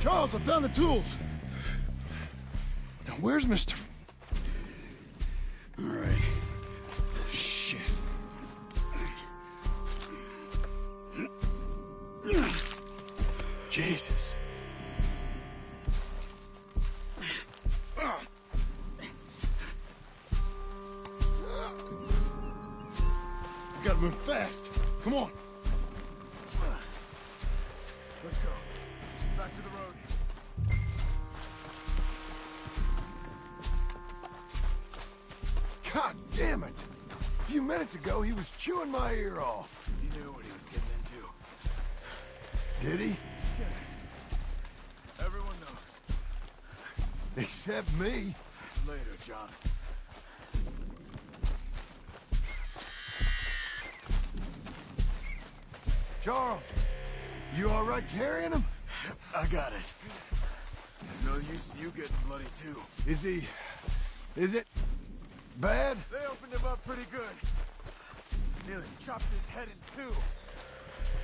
Charles, I found the tools. Now, where's Mr... All right. Shit. Jesus. We gotta move fast. Come on. Let's go. Back to the road. God damn it! A few minutes ago, he was chewing my ear off. He knew what he was getting into. Did he? Everyone knows. Except me. Later, John. Charles, you all right carrying him? I got it. No use in you getting bloody, too. Is it bad? They opened him up pretty good. Nearly chopped his head in two.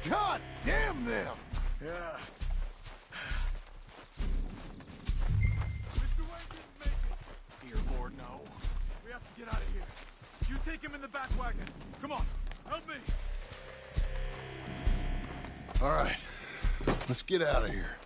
God damn them! Yeah. Mr. Wayne didn't make it. Dear Lord, no. We have to get out of here. You take him in the back wagon. Come on, help me. All right, let's get out of here.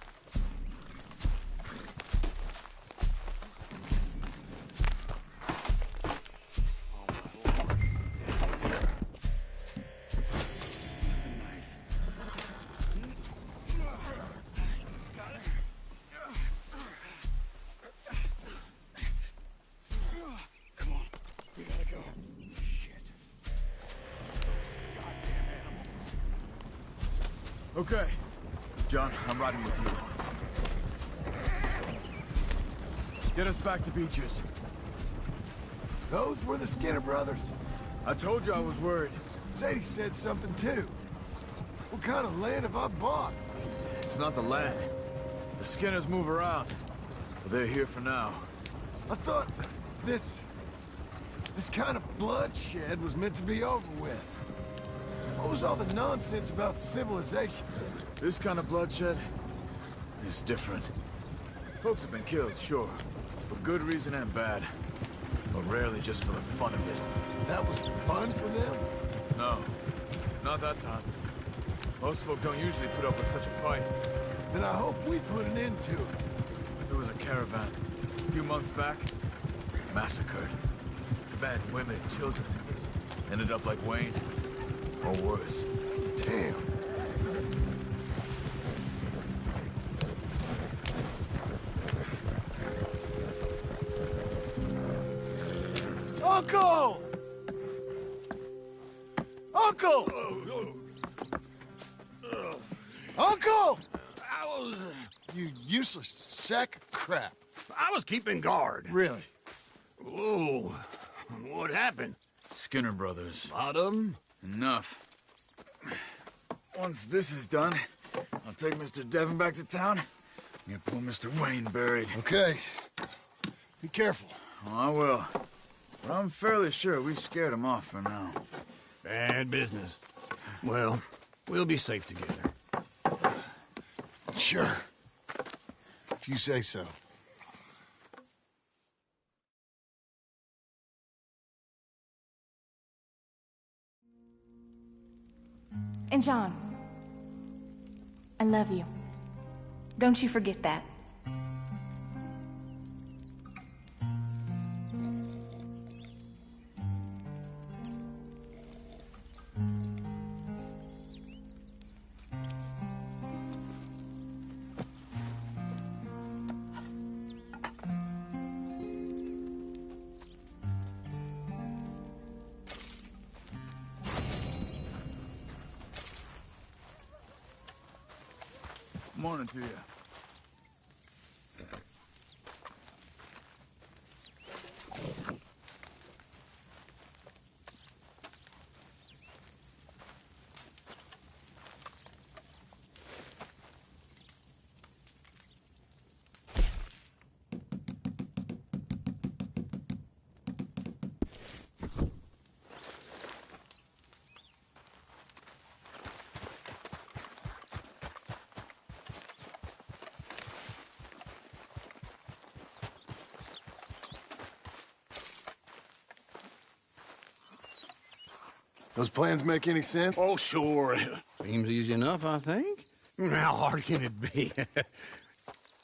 Okay. John, I'm riding with you. Get us back to Beaches. Those were the Skinner brothers? I told you I was worried. Sadie said something too. What kind of land have I bought? It's not the land. The Skinners move around. But they're here for now. I thought this kind of bloodshed was meant to be over with. What was all the nonsense about civilization? This kind of bloodshed is different. Folks have been killed, sure. For good reason and bad. But rarely just for the fun of it. That was fun for them? No. Not that time. Most folk don't usually put up with such a fight. Then I hope we put an end to it. There was a caravan. A few months back. Massacred. Men, women, children. Ended up like Wayne. Or worse. Damn. Uncle! Uncle! Uncle! You useless sack of crap. I was keeping guard. Really? Whoa. What happened? Skinner brothers. A lot of them? Enough. Once this is done, I'll take Mr. Devon back to town and get poor Mr. Wayne buried. Okay. Be careful. Oh, I will. But I'm fairly sure we scared him off for now. Bad business. Well, we'll be safe together. Sure. If you say so. And John, I love you. Don't you forget that. Morning to you. Those plans make any sense? Oh, sure. Seems easy enough, I think. How hard can it be?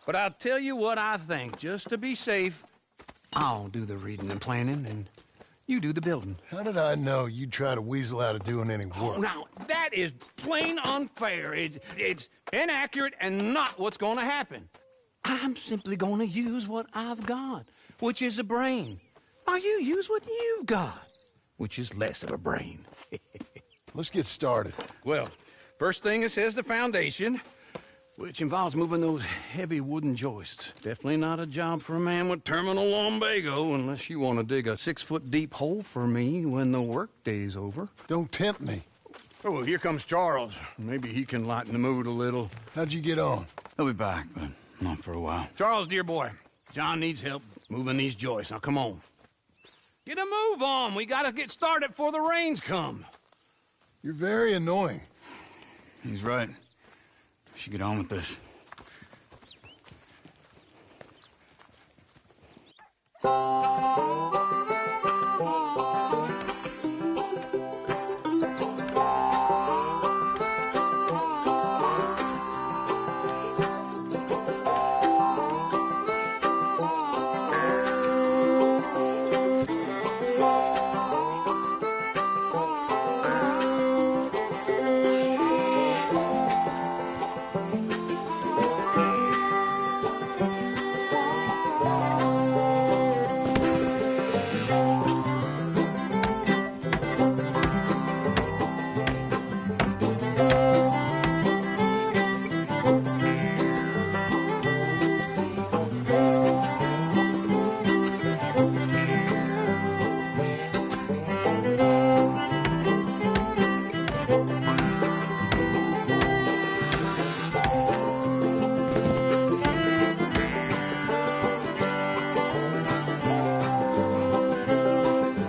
But I'll tell you what I think, just to be safe. I'll do the reading and planning, and you do the building. How did I know you'd try to weasel out of doing any work? Now, that is plain unfair. It's inaccurate and not what's going to happen. I'm simply going to use what I've got, which is a brain. While you use what you've got, which is less of a brain. Let's get started. Well, first thing it says the foundation, which involves moving those heavy wooden joists. Definitely not a job for a man with terminal lumbago unless you want to dig a 6-foot deep hole for me when the workday's over. Don't tempt me. Oh, well, here comes Charles. Maybe he can lighten the mood a little. How'd you get on? He'll be back, but Not for a while. Charles, dear boy, John needs help moving these joists. Now, come on. Get a move on. We gotta get started before the rains come. You're very annoying. He's right. We should get on with this.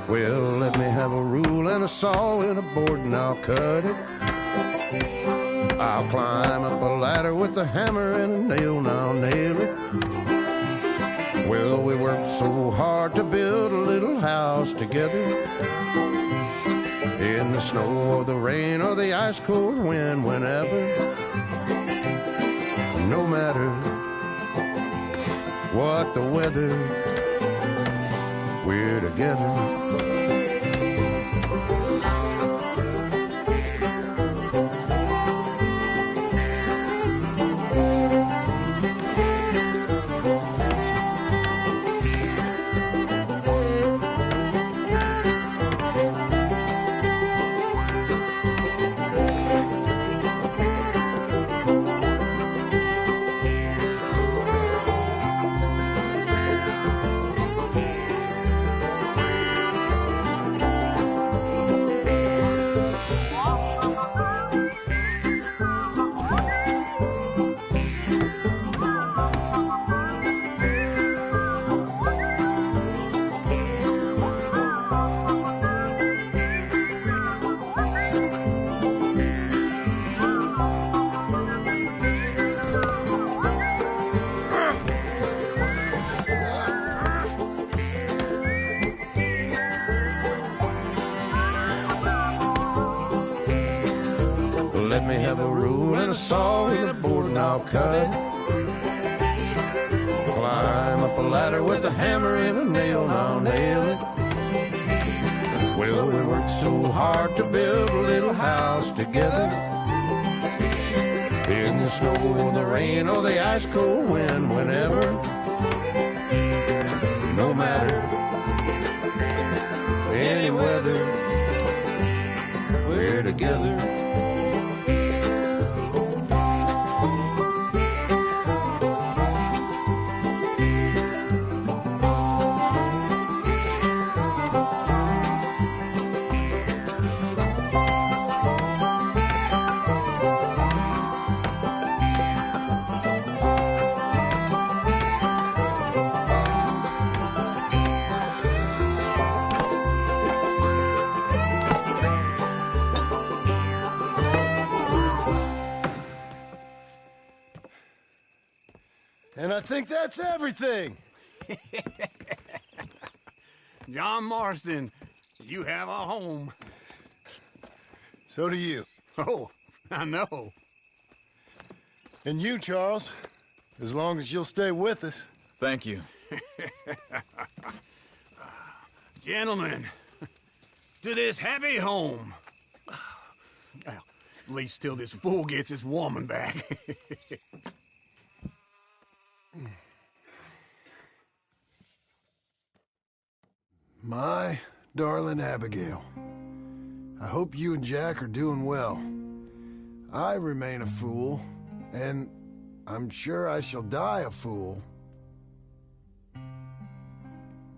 Well, let me have a rule and a saw and a board and I'll cut it. I'll climb up a ladder with a hammer and a nail and I'll nail it. Well, we worked so hard to build a little house together. In the snow or the rain or the ice cold wind, whenever. No matter what the weather, we're together. Let me have a rule and a saw and a board and I'll cut it. Climb up a ladder with a hammer and a nail and I'll nail it. Well, we worked so hard to build a little house together. In the snow or the rain or the ice cold wind, whenever. No matter any weather, we're together. And I think that's everything. John Marston, you have a home. So do you. Oh, I know. And you, Charles, as long as you'll stay with us. Thank you. Gentlemen, to this happy home. Well, at least till this fool gets his woman back. My darling Abigail, I hope you and Jack are doing well. I remain a fool, and I'm sure I shall die a fool.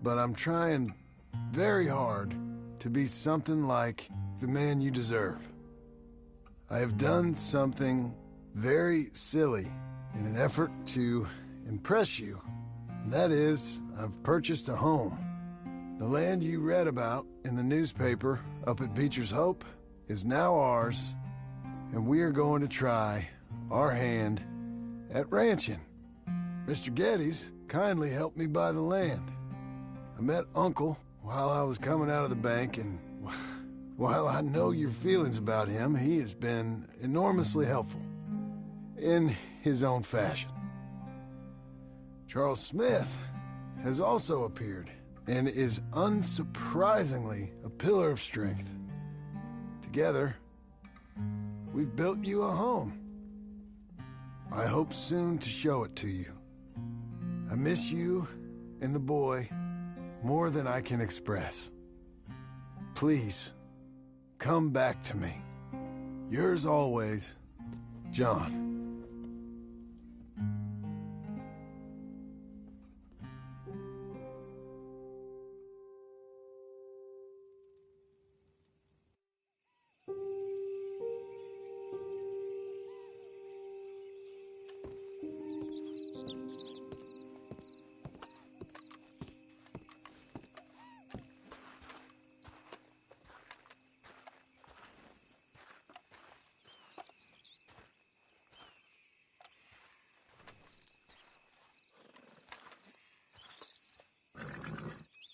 But I'm trying very hard to be something like the man you deserve. I have done something very silly in an effort to impress you. That is, I've purchased a home. The land you read about in the newspaper up at Beecher's Hope is now ours, and we are going to try our hand at ranching. Mr. Geddes kindly helped me buy the land. I met Uncle while I was coming out of the bank, and while I know your feelings about him, he has been enormously helpful in his own fashion. Charles Smith has also appeared and is unsurprisingly a pillar of strength. Together, we've built you a home. I hope soon to show it to you. I miss you and the boy more than I can express. Please, come back to me. Yours always, John.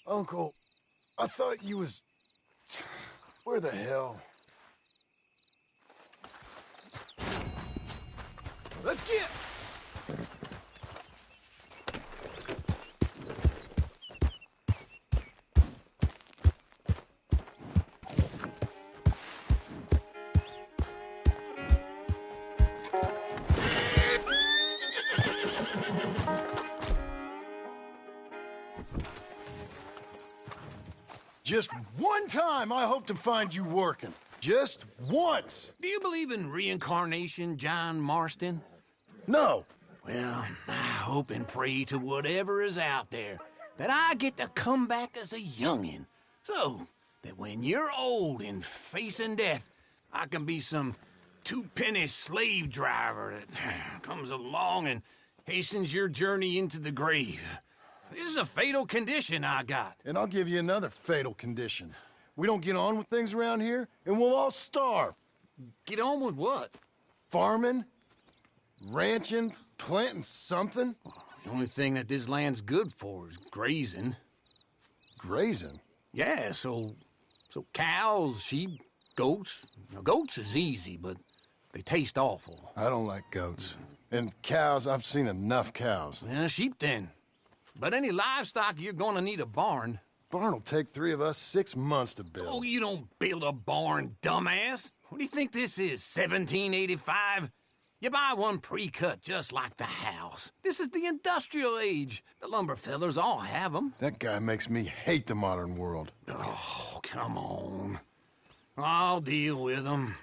Uncle, I thought you was... Where the hell? Let's get... Just one time I hope to find you working. Just once. Do you believe in reincarnation, John Marston? No. Well, I hope and pray to whatever is out there that I get to come back as a youngin', so that when you're old and facing death, I can be some two-penny slave driver that comes along and hastens your journey into the grave. This is a fatal condition I got. And I'll give you another fatal condition. We don't get on with things around here, and we'll all starve. Get on with what? Farming, ranching, planting something. The only thing that this land's good for is grazing. Grazing? Yeah, so cows, sheep, goats. Now, goats is easy, but they taste awful. I don't like goats. And cows, I've seen enough cows. Yeah, sheep then. But any livestock, you're gonna need a barn. Barn will take 3 of us 6 months to build. Oh, you don't build a barn, dumbass. What do you think this is, 1785? You buy one pre-cut just like the house. This is the industrial age. The lumber fellers all have them. That guy makes me hate the modern world. Oh, come on. I'll deal with them.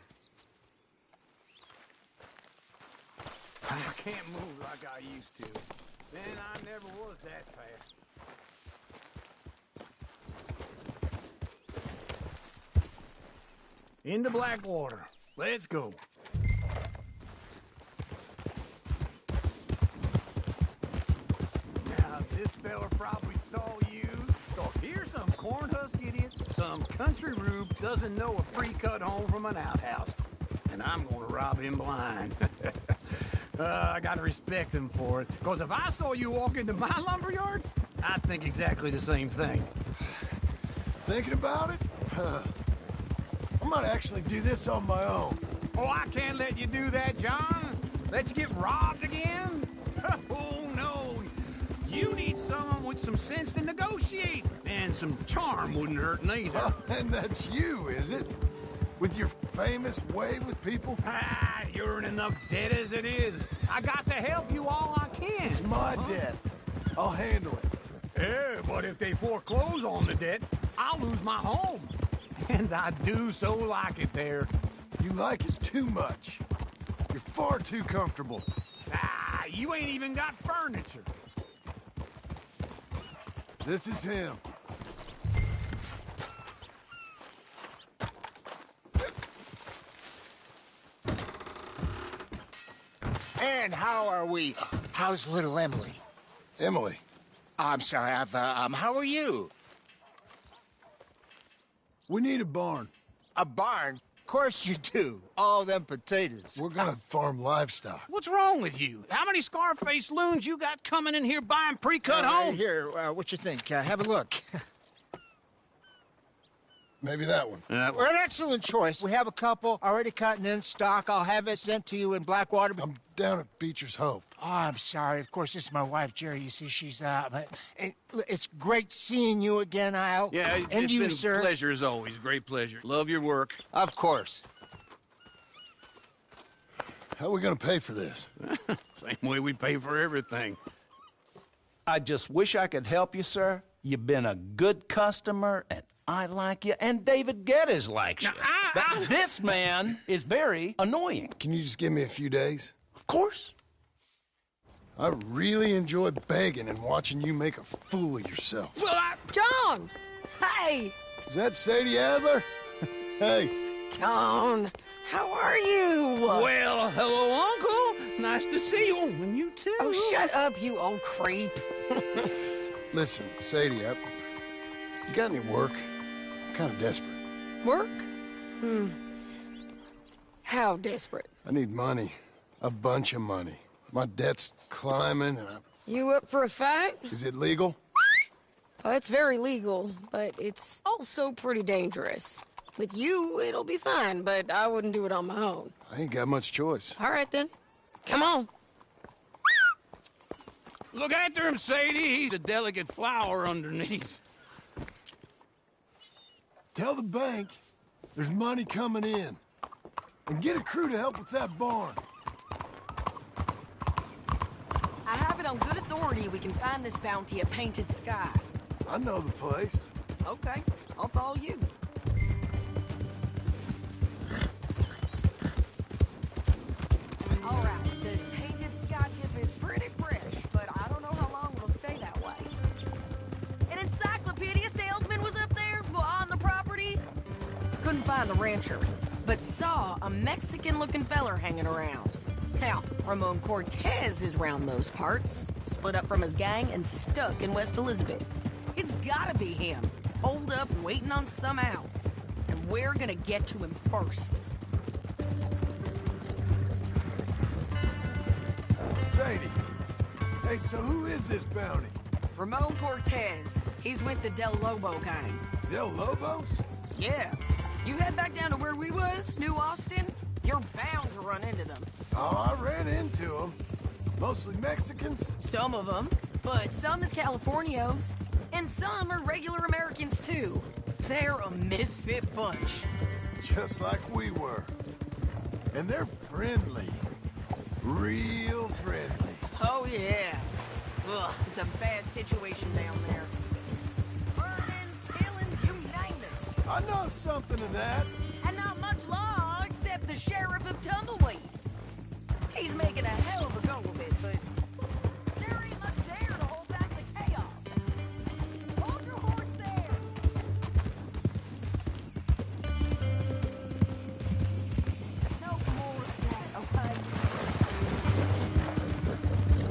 I can't move like I used to. Then I never was that fast. Into Blackwater. Let's go. Now, this fella probably saw you. So here's some corn husk idiot, some country rube doesn't know a pre-cut home from an outhouse. And I'm gonna rob him blind. I gotta respect him for it. Because if I saw you walk into my lumberyard, I'd think exactly the same thing. Thinking about it? I might actually do this on my own. Oh, I can't let you do that, John. Let you get robbed again? Oh, no. You need someone with some sense to negotiate. And some charm wouldn't hurt neither. And that's you, is it? With your famous way with people? Ah, you're in enough debt as it is. I got to help you all I can. It's my debt. I'll handle it. Yeah, but if they foreclose on the debt, I'll lose my home. And I do so like it there. You like it too much. You're far too comfortable. Ah, you ain't even got furniture. This is him. And how are we? How's little Emily? Emily? I'm sorry, how are you? We need a barn. A barn? Of course you do. All them potatoes. We're gonna farm livestock. What's wrong with you? How many Scarface loons you got coming in here buying pre-cut homes? Here, what you think? Have a look. Maybe that one. We're an excellent choice. We have a couple already cut and in stock. I'll have it sent to you in Blackwater. I'm down at Beecher's Hope. Oh, I'm sorry. Of course, this is my wife, Jerry. You see, she's it's great seeing you again, Al. Yeah, and it's you, been sir. a pleasure as always. Great pleasure. Love your work. Of course. How are we gonna pay for this? Same way we pay for everything. I just wish I could help you, sir. You've been a good customer, and I like you, and David Geddes likes you. But this man is very annoying. Can you just give me a few days? Of course. I really enjoy begging and watching you make a fool of yourself. John! Hey! Is that Sadie Adler? Hey. John, how are you? Well, hello, Uncle. Nice to see you. And you too. Oh, shut up, you old creep. Listen, Sadie, you got any work? I'm kind of desperate. Work? How desperate? I need money. A bunch of money. My debt's climbing and You up for a fight? Is it legal? Well, it's very legal, but it's also pretty dangerous. With you, it'll be fine, but I wouldn't do it on my own. I ain't got much choice. All right, then. Come on. Look after him, Sadie. He's a delicate flower underneath. Tell the bank there's money coming in. And get a crew to help with that barn. I have it on good authority we can find this bounty at Painted Sky. I know the place. Okay, I'll follow you. All right, the Painted Sky tip is pretty fresh, but I don't know how long it'll stay that way. An encyclopedia salesman was up there on the property. Couldn't find the rancher, but saw a Mexican-looking feller hanging around. Now, Ramon Cortez is round those parts, split up from his gang and stuck in West Elizabeth. It's gotta be him, holed up waiting on some out. And we're gonna get to him first. Sadie. Hey, so who is this bounty? Ramon Cortez. He's with the Del Lobo gang. Del Lobos? Yeah. You head back down to where we was, New Austin, you're bound to run into them. Oh, I ran into them. Mostly Mexicans? Some of them, but some is Californios. And some are regular Americans, too. They're a misfit bunch. Just like we were. And they're friendly. Real friendly. Oh, yeah. Ugh, it's a bad situation down there. Burnings, killings, you name it. I know something of that. And not much law except the sheriff of Tumbleweed. He's making a hell of a go of it, but there ain't much there to hold back the chaos. Hold your horse there. No more of that, okay?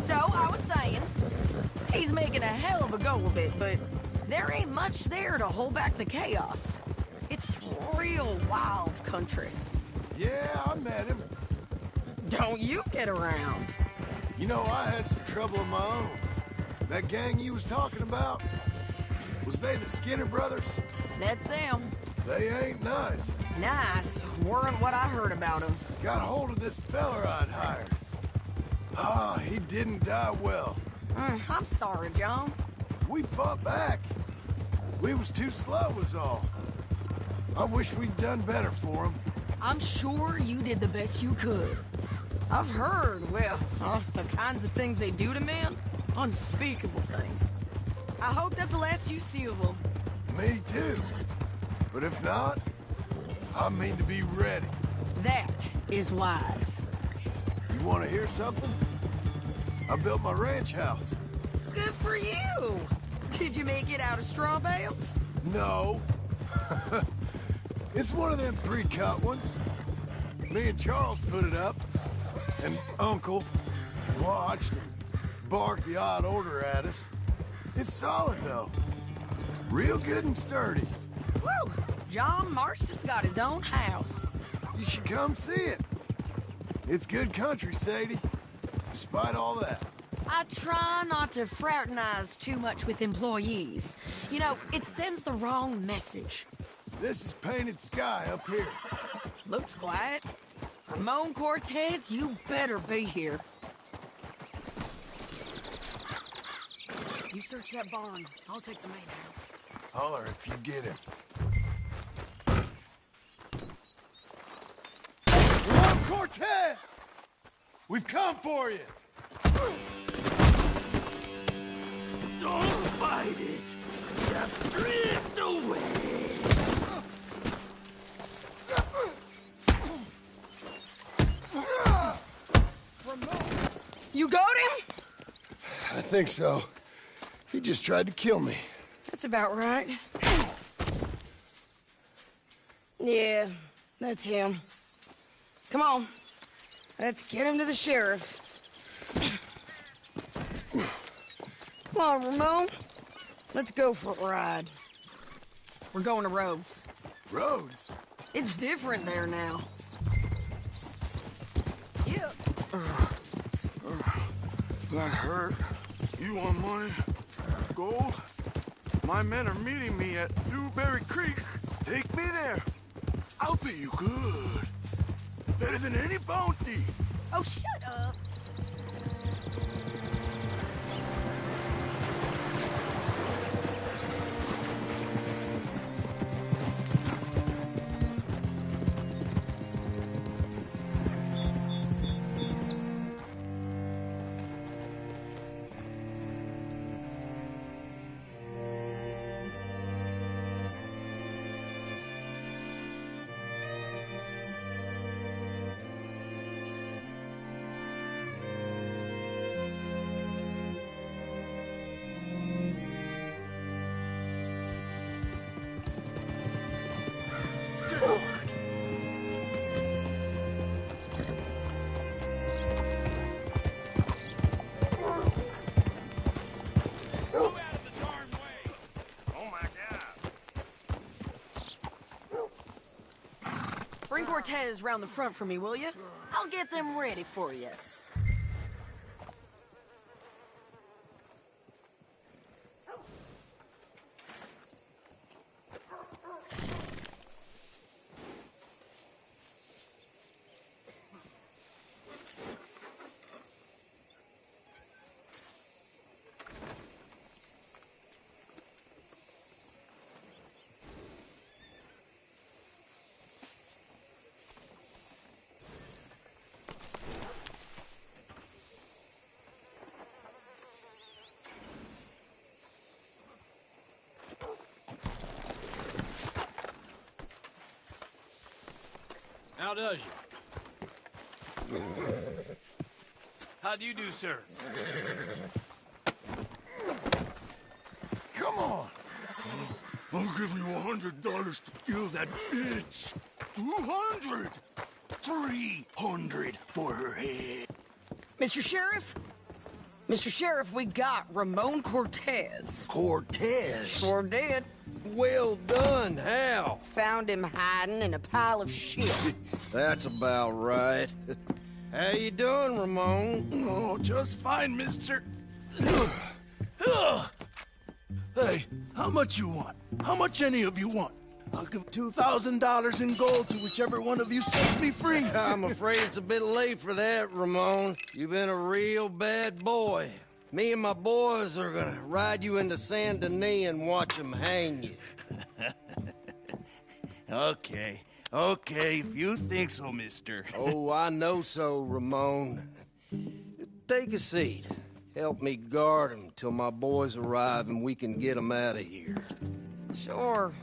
So, I was saying, he's making a hell of a go of it, but there ain't much there to hold back the chaos. It's real wild country. Yeah, I met him. Don't you get around. You know, I had some trouble of my own. That gang you was talking about, was they the Skinner brothers? That's them. They ain't nice. Nice. Weren't what I heard about them. Got hold of this feller I'd hired. Ah, he didn't die well. I'm sorry, John. We fought back. We was too slow was all. I wish we'd done better for him. I'm sure you did the best you could. I've heard, well, the kinds of things they do to men. Unspeakable things. I hope that's the last you see of them. Me too. But if not, I mean to be ready. That is wise. You want to hear something? I built my ranch house. Good for you. Did you make it out of straw bales? No. It's one of them pre-cut ones. Me and Charles put it up, And Uncle watched and barked the odd order at us. It's solid, though. Real good and sturdy. Woo! John Marston's got his own house. You should come see it. It's good country, Sadie. Despite all that. I try not to fraternize too much with employees. You know, it sends the wrong message. This is painted sky up here. Looks quiet. Ramon Cortez, you better be here. You search that barn. I'll take the main house. Holler if you get him. Ramon Cortez! We've come for you! Don't fight it. Just drift away. You got him? I think so. He just tried to kill me. That's about right. Yeah, that's him. Come on. Let's get him to the sheriff. Come on, Ramon. Let's go for a ride. We're going to Rhodes. Rhodes? It's different there now. Yeah. That hurt. You want money? Gold? My men are meeting me at Newberry Creek. Take me there. I'll pay you good. Better than any bounty. Oh, shut up. Bring Cortez round the front for me, will you? I'll get them ready for you. How does you? How do you do, sir? Come on. I'll give you $100 to kill that bitch. 200. 300 for her head. Mr. Sheriff? Mr. Sheriff, we got Ramon Cortez. Cortez? Sure did. Well done. How? Found him hiding in a pile of shit. That's about right. How you doing, Ramon? Oh, just fine, mister. Hey, how much you want? How much any of you want? I'll give $2,000 in gold to whichever one of you sets me free. I'm afraid it's a bit late for that, Ramon. You've been a real bad boy. Me and my boys are gonna ride you into Saint Denis and watch them hang you. Okay, if you think so, mister. Oh, I know so, Ramon. Take a seat. Help me guard him till my boys arrive and we can get them out of here. Sure.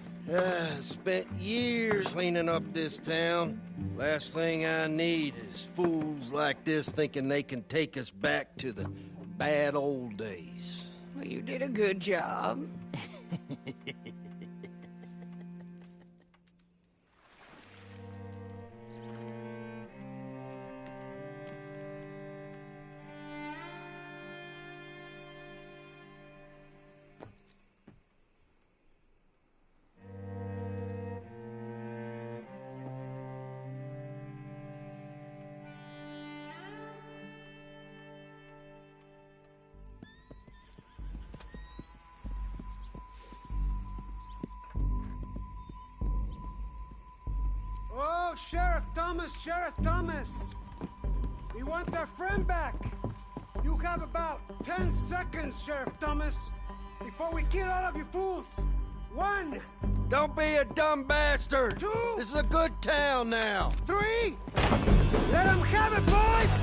Spent years cleaning up this town. Last thing I need is fools like this thinking they can take us back to the bad old days. Well, you did a good job. Sheriff Thomas, Sheriff Thomas! We want our friend back. You have about 10 seconds, Sheriff Thomas, before we kill all of you fools. 1. Don't be a dumb bastard. 2. This is a good town now. 3. Let them have it, boys!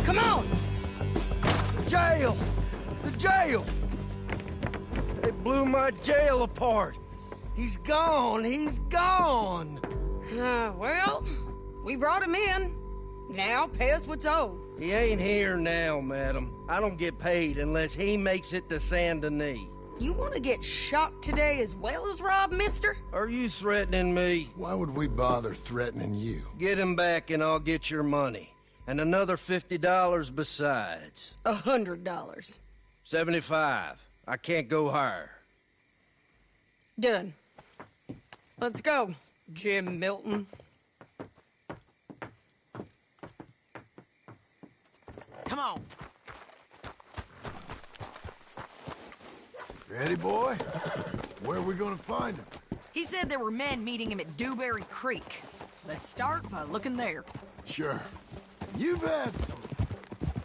Come on! Jail! The jail! They blew my jail apart. He's gone. He's gone. Well, we brought him in. Now pay us what's owed. He ain't here now, madam. I don't get paid unless he makes it to Saint Denis. You want to get shot today as well as Rob, mister? Are you threatening me? Why would we bother threatening you? Get him back and I'll get your money. And another $50 besides. $100. 75. I can't go higher. Done. Let's go, Jim Milton. Come on. Ready, boy? Where are we gonna find him? He said there were men meeting him at Dewberry Creek. Let's start by looking there. Sure. You've had some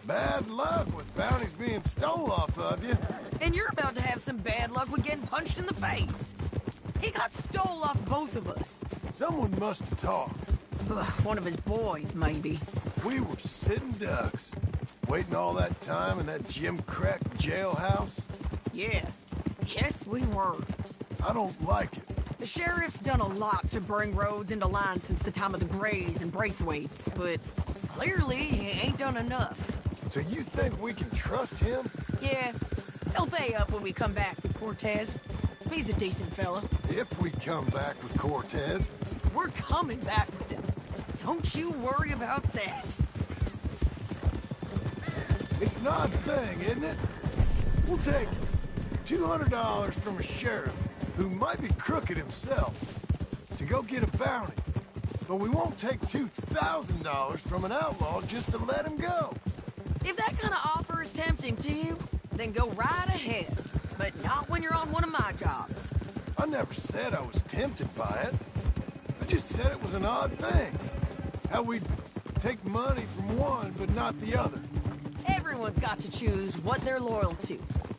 bad luck with bounties being stole off of you. And you're about to have some bad luck with getting punched in the face. He got stole off both of us. Someone must have talked. One of his boys, maybe. We were sitting ducks, waiting all that time in that Jim Crack jailhouse. Yeah. Yes, we were. I don't like it. The sheriff's done a lot to bring roads into line since the time of the Grays and Braithwaites, but clearly he ain't done enough. So you think we can trust him? Yeah. He'll pay up when we come back with Cortez. He's a decent fella. If we come back with Cortez. We're coming back with him. Don't you worry about that. It's an odd thing, isn't it? We'll take $200 from a sheriff who might be crooked himself to go get a bounty. But we won't take $2,000 from an outlaw just to let him go. If that kind of offer is tempting to you, then go right ahead. But not when you're on one of my jobs. I never said I was tempted by it. I just said it was an odd thing. How we'd take money from one but not the other. Everyone's got to choose what they're loyal to.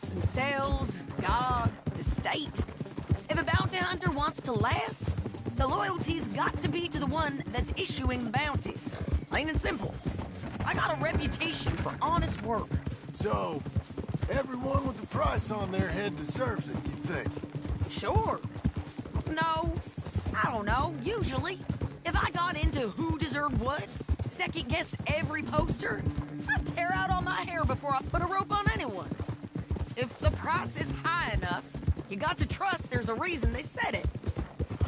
Themselves, God, the state. If a bounty hunter wants to last, the loyalty's got to be to the one that's issuing bounties. Plain and simple. I got a reputation for honest work. So, everyone with a price on their head deserves it, you think? Sure. No, I don't know, usually. If I got into who deserved what, second-guessed every poster, I'd tear out all my hair before I put a rope on anyone. If the price is high enough, you got to trust there's a reason they said it.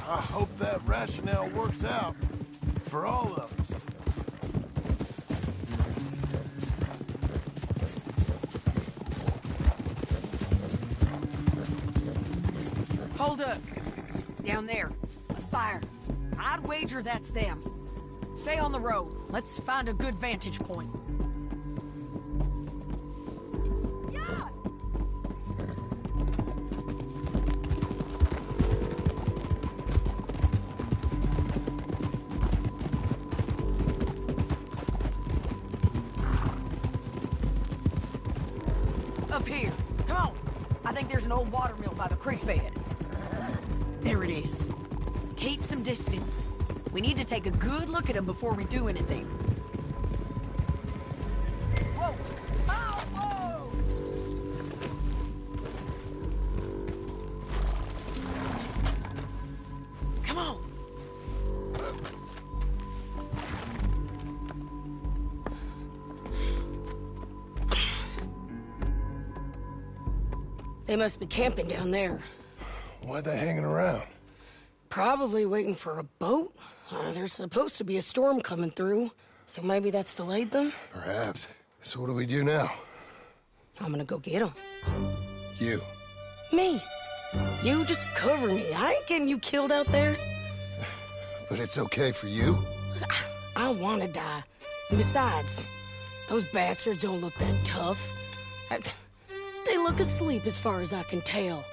I hope that rationale works out for all of us. Hold up. Down there. A fire. I'd wager that's them. Stay on the road. Let's find a good vantage point. Yeah! Up here. Come on. I think there's an old water mill by the creek bed. There it is. Keep some distance. We need to take a good look at him before we do anything. Whoa! Ow! Whoa! must be camping down there. Why they hanging around? Probably waiting for a boat. There's supposed to be a storm coming through, so maybe that's delayed them? Perhaps. So what do we do now? I'm gonna go get them. You. Me. You just cover me. I ain't getting you killed out there. But it's okay for you? I wanna die. And besides, those bastards don't look that tough. They look asleep as far as I can tell.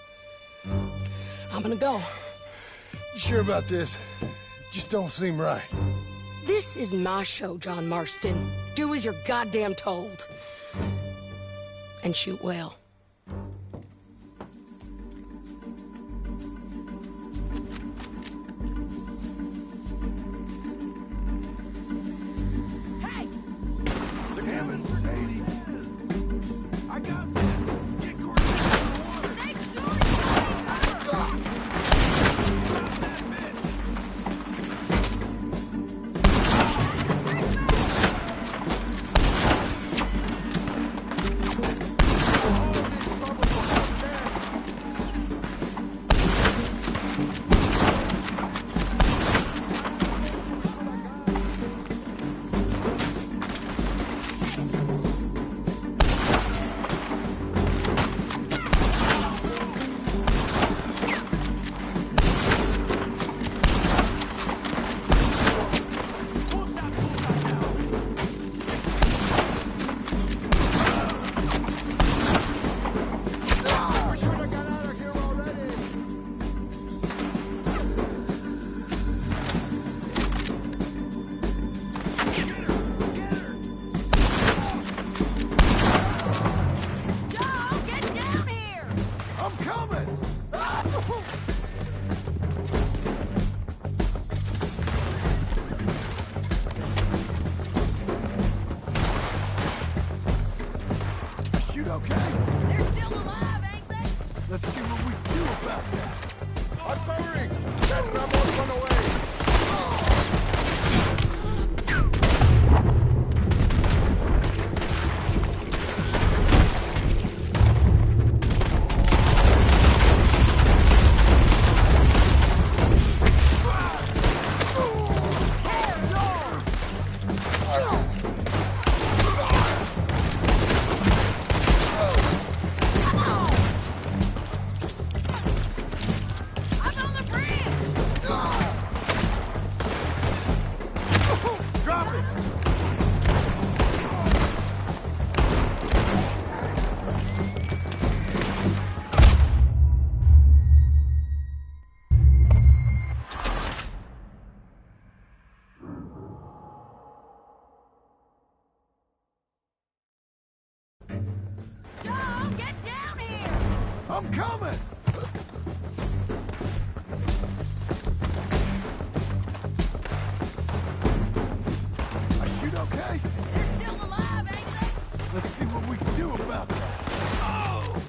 I'm gonna go. You sure about this? Just don't seem right. This is my show, John Marston. Do as you're goddamn told. And shoot well. Hey! Damn it, Sadie. I got this. Get Gordon out of the water. Make sure you stay covered. I'm coming! I shoot okay? They're still alive, ain't they? Let's see what we can do about that. Oh!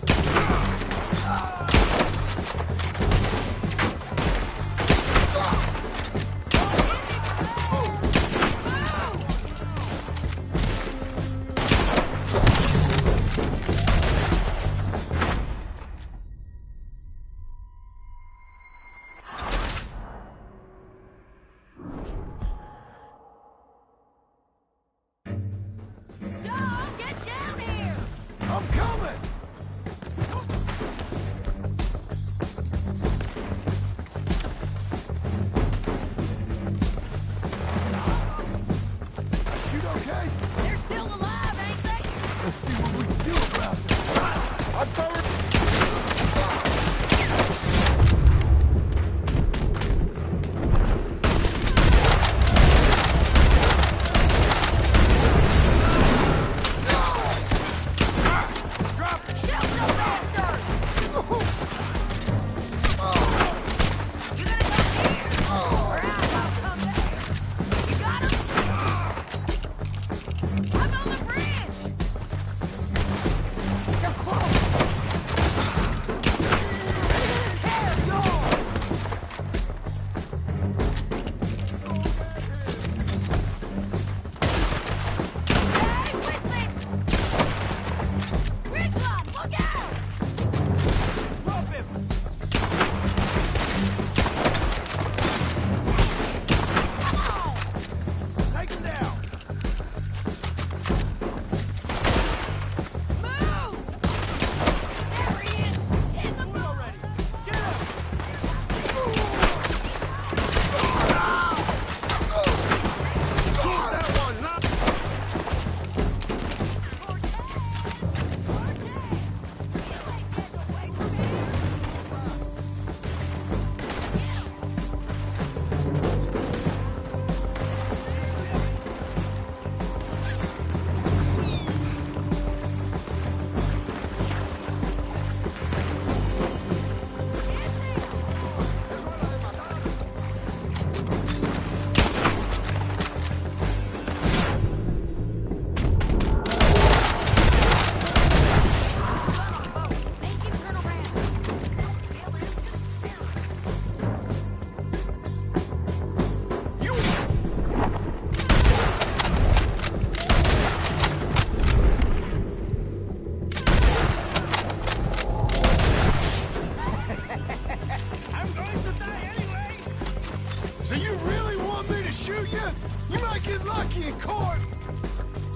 So you really want me to shoot you? You might get lucky in court.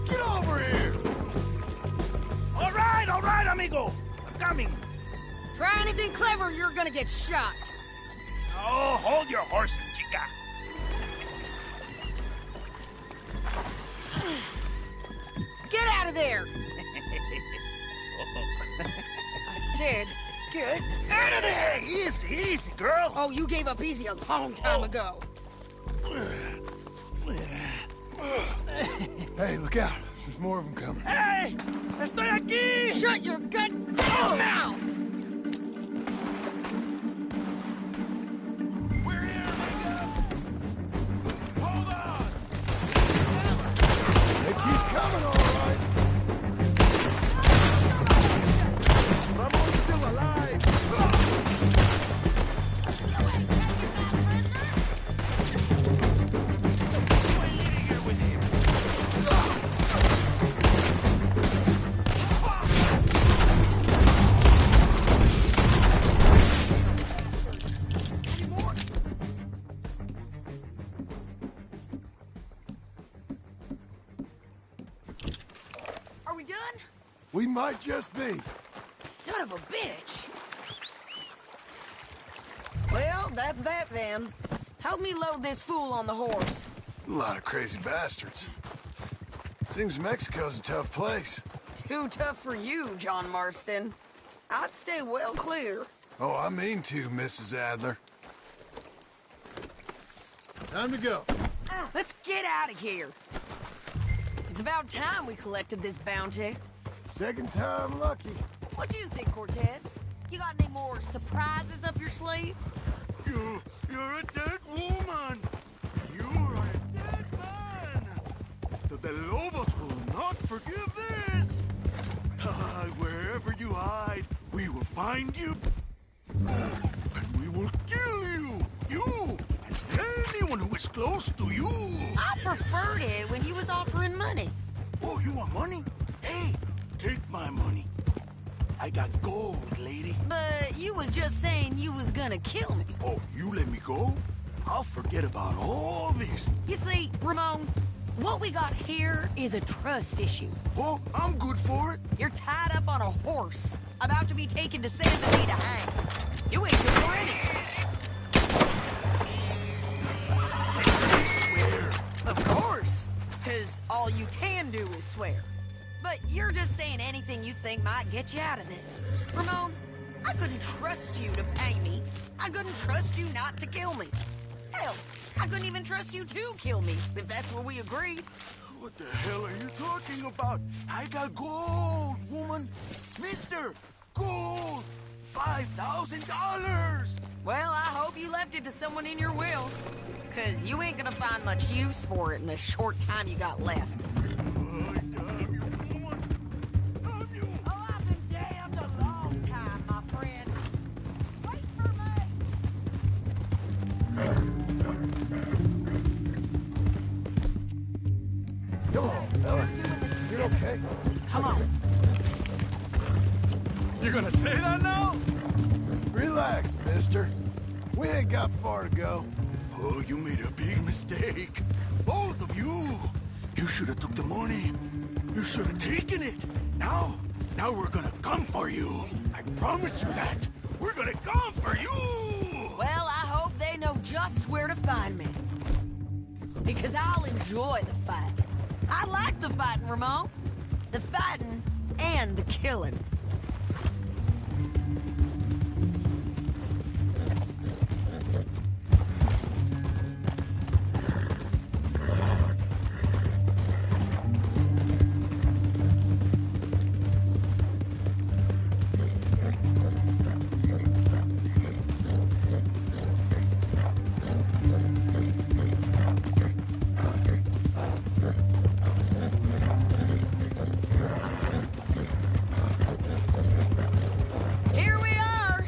Get over here. All right, amigo. I'm coming. Try anything clever, you're gonna get shot. Oh, hold your horses, chica. Get out of there! I said, get out of there! Easy, easy, girl. Oh, you gave up easy a long time ago. Hey, look out. There's more of them coming. Hey! Estoy aquí! Shut your goddamn mouth! We're here, amigo! Hold on! They keep coming, all right. Ramon's still alive. Are we done? We might just be. Son of a bitch. Well, that's that then. Help me load this fool on the horse. A lot of crazy bastards. Seems Mexico's a tough place. Too tough for you, John Marston. I'd stay well clear. Oh, I mean to, Mrs. Adler. Time to go. Let's get out of here. It's about time we collected this bounty. Second time lucky. What do you think, Cortez? You got any more surprises up your sleeve? You're a dead woman! You are a dead man! The Lobos will not forgive this! Wherever you hide, we will find you, and we will kill you! You! And anyone who is close to you! I preferred it when you was offering money. Oh, you want money? Hey, take my money. I got gold, lady. But you was just saying you was gonna kill me. Oh, you let me go? I'll forget about all this. You see, Ramon, what we got here is a trust issue. Oh, I'm good for it. You're tied up on a horse, about to be taken to San Benito to hang. You ain't good for anything. Swear. Of course, because all you can do is swear. But you're just saying anything you think might get you out of this. Ramon, I couldn't trust you to pay me. I couldn't trust you not to kill me. Hell, I couldn't even trust you to kill me, if that's what we agreed. What the hell are you talking about? I got gold, woman. Mister, gold. $5,000. Well, I hope you left it to someone in your will. Because you ain't gonna find much use for it in the short time you got left. Oh, damn you, woman. Damn you. Oh, I've been damned a long time, my friend. Wait for me. Come on, fella. You're okay. Come on. You gonna say that now? Relax, mister. We ain't got far to go. Oh, you made a big mistake. Both of you. You should have took the money. You should have taken it. Now we're gonna come for you. I promise you that. We're gonna come for you. Well, I hope they know just where to find me. Because I'll enjoy the fight. I like the fighting, Ramon. The fighting and the killing. Here we are,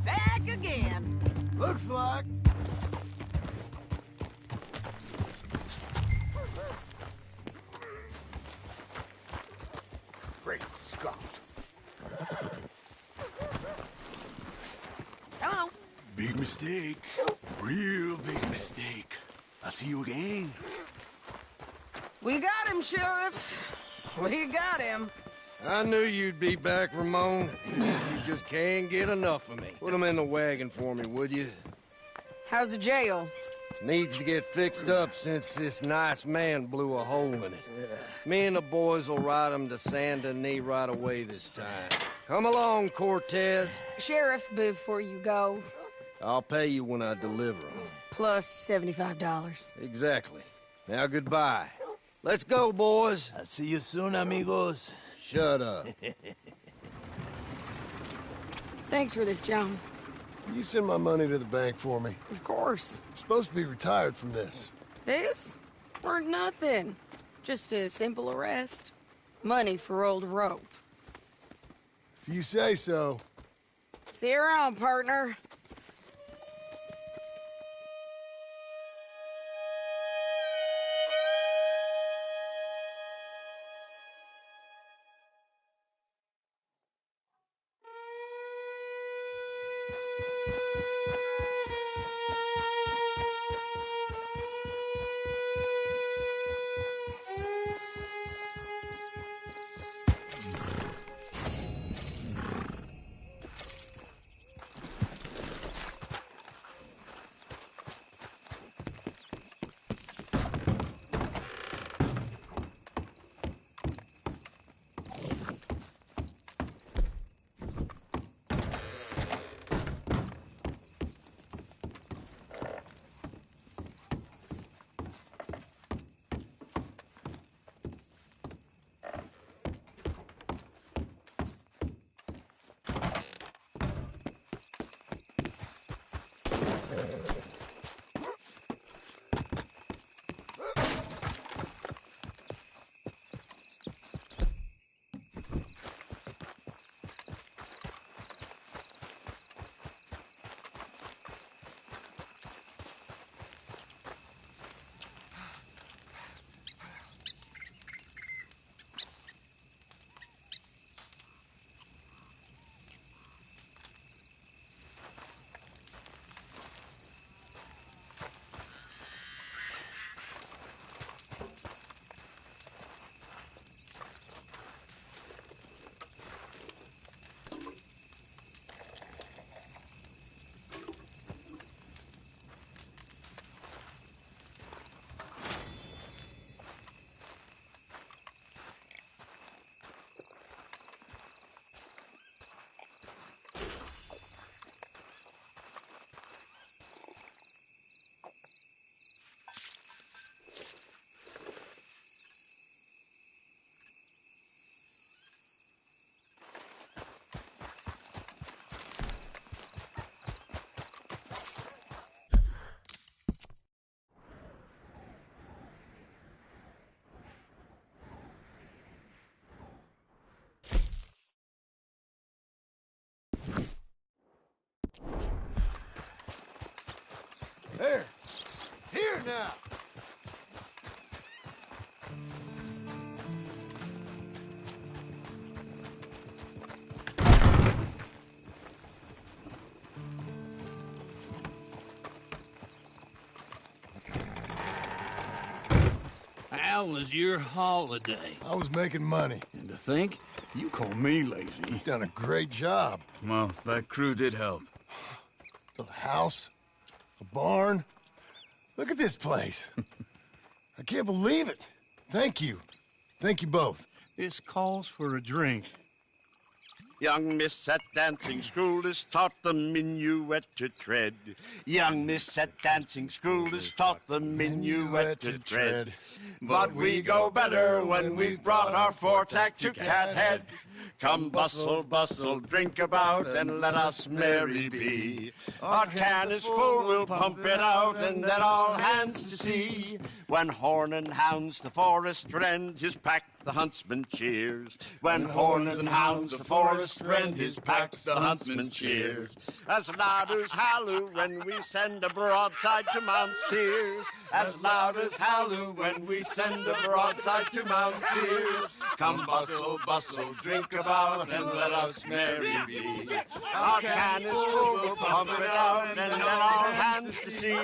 back again. Looks like. Great Scott. Come on. Big mistake. Real big mistake. I'll see you again. We got him, Sheriff. We got him. I knew you'd be back, Ramon. You just can't get enough of me. Put him in the wagon for me, would you? How's the jail? Needs to get fixed up since this nice man blew a hole in it. Me and the boys will ride him to Saint Denis right away this time. Come along, Cortez. Sheriff, before you go... I'll pay you when I deliver him. Plus $75. Exactly. Now, goodbye. Let's go, boys. I'll see you soon, amigos. Shut up. Thanks for this, John. You send my money to the bank for me. Of course. I'm supposed to be retired from this. This? Weren't nothing. Just a simple arrest. Money for old rope. If you say so. See you around, partner. There. Here now. How was your holiday? I was making money. And to think, you call me lazy. You've done a great job. Well, that crew did help. A house, a barn. Look at this place. I can't believe it. Thank you. Thank you both. This calls for a drink. Young miss at dancing school is taught the minuet to tread. Young miss at dancing school is taught the minuet to tread. But we go better when we've brought our four-tack to Cathead. Come bustle, bustle, drink about, and let us merry be. Our can is full, we'll pump it out, and let all hands to see. When horn and hounds the forest rend, his pack the huntsman cheers. When horns and hounds the forest rend, his pack the huntsman cheers. As loud as halloo when we send a broadside to Mount Sears. As loud as halloo when we send a broadside to Mount Sears. Come bustle, bustle, drink about, and let us merry be. Our can is full, we'll pump it out, and let all hands hands to see.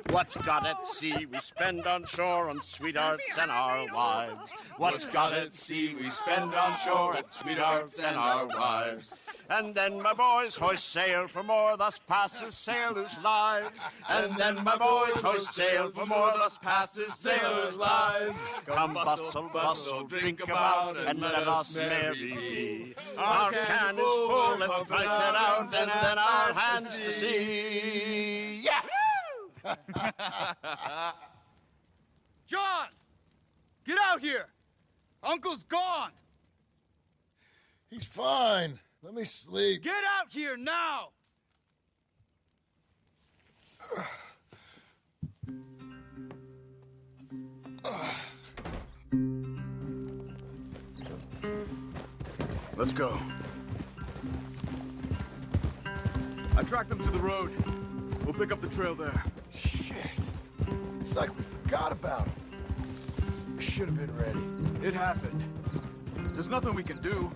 What's got at sea we spend on shore on sweethearts and our wives. What's got at sea we spend on shore on sweethearts and our wives. And then my boys hoist sail for more, thus passes sailors' lives. And then my boys hoist sail for more, thus passes sailors' lives. Come bustle, bustle, drink about, and let us merry be. Our can is full, let's drink it out, and then our hands to sea. Yeah! John! Get out here! Uncle's gone! He's fine. Let me sleep. Get out here now! Let's go. I tracked them to the road. We'll pick up the trail there. Shit. It's like we forgot about him. We should have been ready. It happened. There's nothing we can do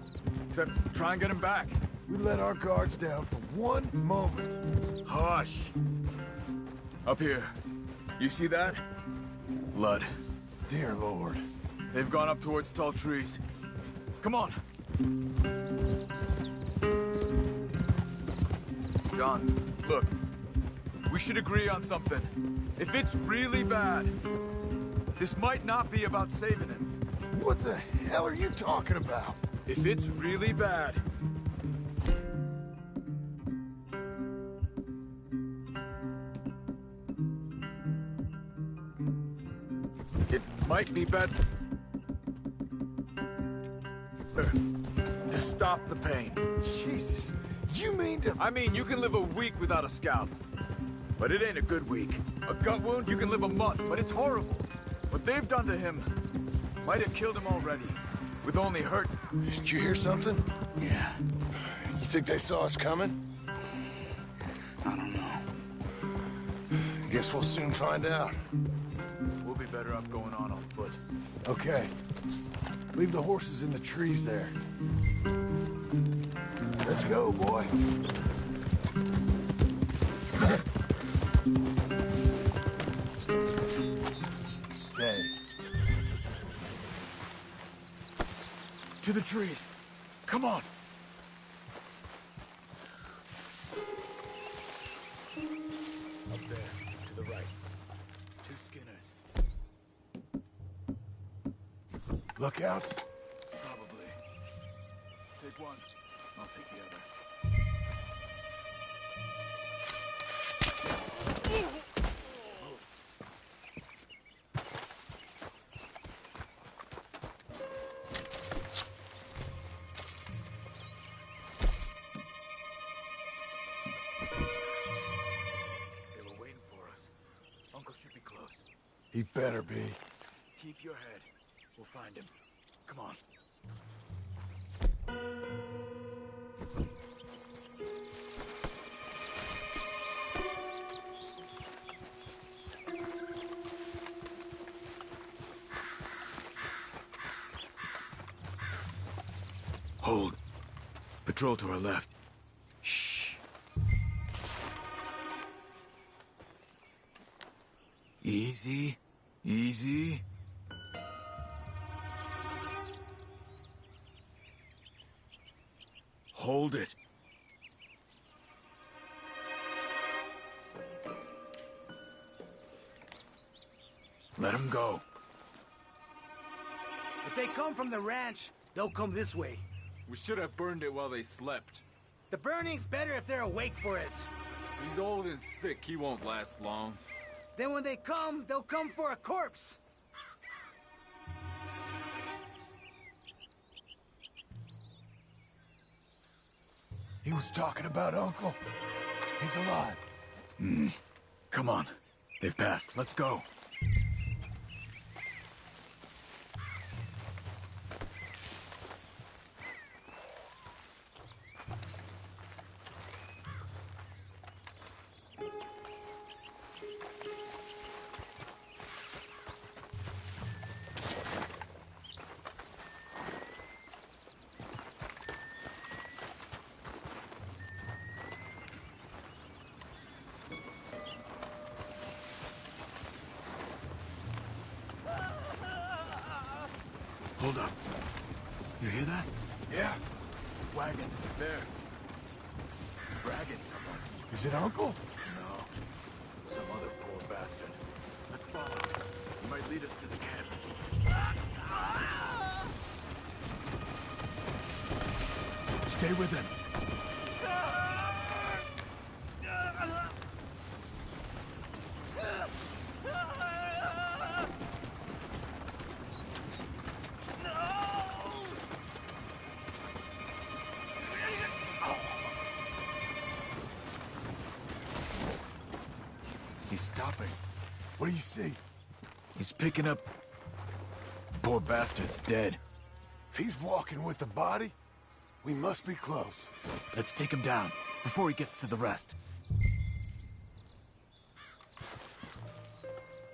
except try and get him back. We let our guards down for one moment. Hush. Up here. You see that? Blood. Dear Lord. They've gone up towards tall trees. Come on. John, look. We should agree on something. If it's really bad, this might not be about saving him. What the hell are you talking about? If it's really bad, it might be better to stop the pain. Jesus, you mean to... I mean, you can live a week without a scalp, but it ain't a good week. A gut wound, you can live a month, but it's horrible. What they've done to him might have killed him already, with only hurt. Did you hear something? Yeah. You think they saw us coming? I don't know. Guess we'll soon find out. We'll be better off going on foot. Okay. Leave the horses in the trees there. Let's go, boy. Stay. To the trees. Come on. Up there, to the right. 2 Skinners. Lookouts? Probably. Take one. I'll take the other. They were waiting for us. Uncle should be close. He better be. Keep your head. We'll find him. Come on. Hold. Patrol to our left. Shh. Easy. Easy. Hold it. Let him go. If they come from the ranch, they'll come this way. We should have burned it while they slept. The burning's better if they're awake for it. He's old and sick. He won't last long. Then when they come, they'll come for a corpse. He was talking about Uncle. He's alive. Come on. They've passed. Let's go. Hold up. You hear that? Yeah. Wagon. There. Dragging someone. Is it Uncle? No. Some other poor bastard. Let's follow. He might lead us to the camp. Stay with him. He's stopping. What do you see? He's picking up... Poor bastard's dead. If he's walking with the body, we must be close. Let's take him down before he gets to the rest.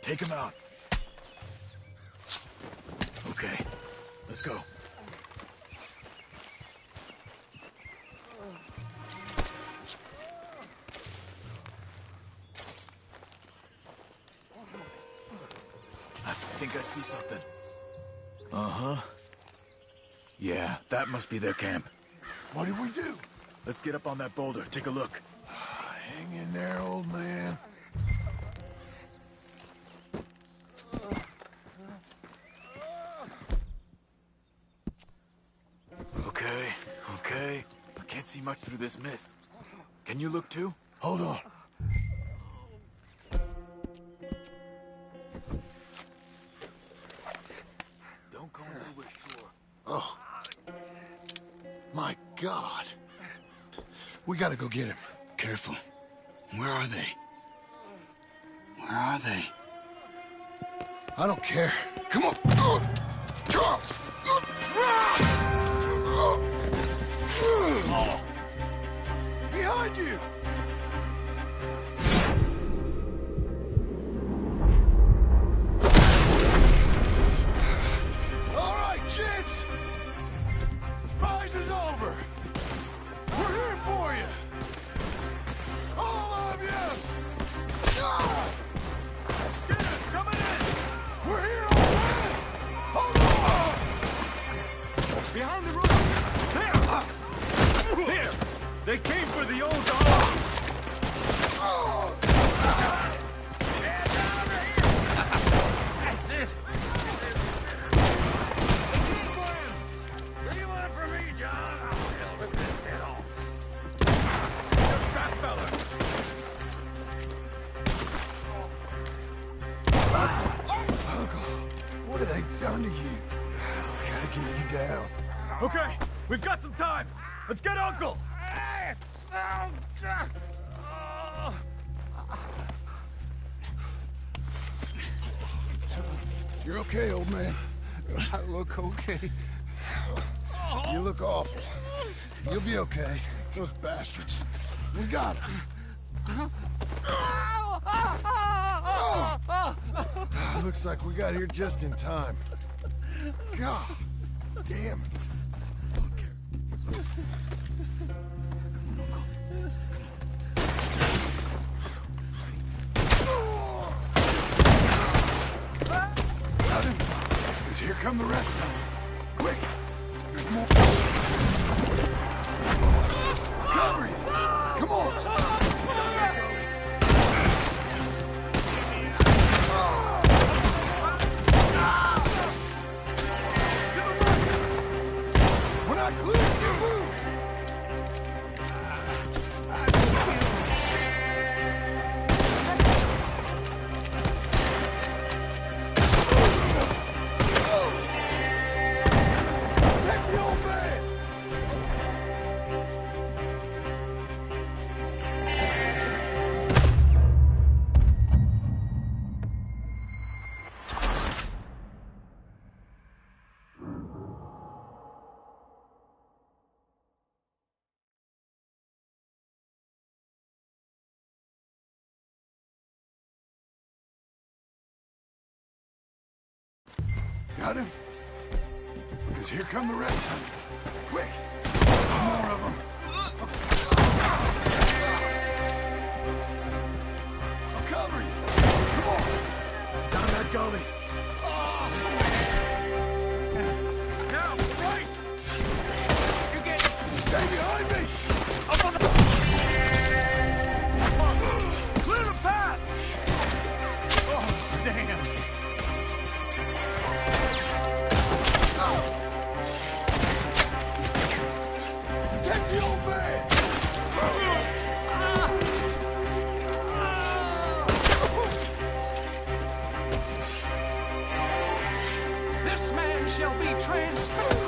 Take him out. Okay, let's go. I think I see something. Uh-huh. Yeah, that must be their camp. What do we do? Let's get up on that boulder, take a look. Hang in there, old man. Okay. I can't see much through this mist. Can you look too? Hold on. Don't go until we're sure. Oh. My God. We gotta go get him. Careful. Where are they? Where are they? I don't care. Come on. Charles! Behind you! All right, gents. Rise is over. We're here for you. All of you! Skinner's coming in! We're here, old man! Hold on! Behind the rocks! There! There! They came for the old dog! That's it! What do you want from me, John? I'll rip this head off. That fella! Uncle, what have they done to you? We gotta get you down. Okay, we've got some time. Let's get Uncle! You're okay, old man. I look okay. You look awful. You'll be okay. Those bastards. We got him. Looks like we got here just in time. God damn it. Got him. 'Cause here come the rest of them. Quick! There's more. Cover you! Come on! When I clear, you move! Take the old man! Got him? Because here come the rest of them. Quick! There's more of them. I'll cover you. Come on. Down that gully.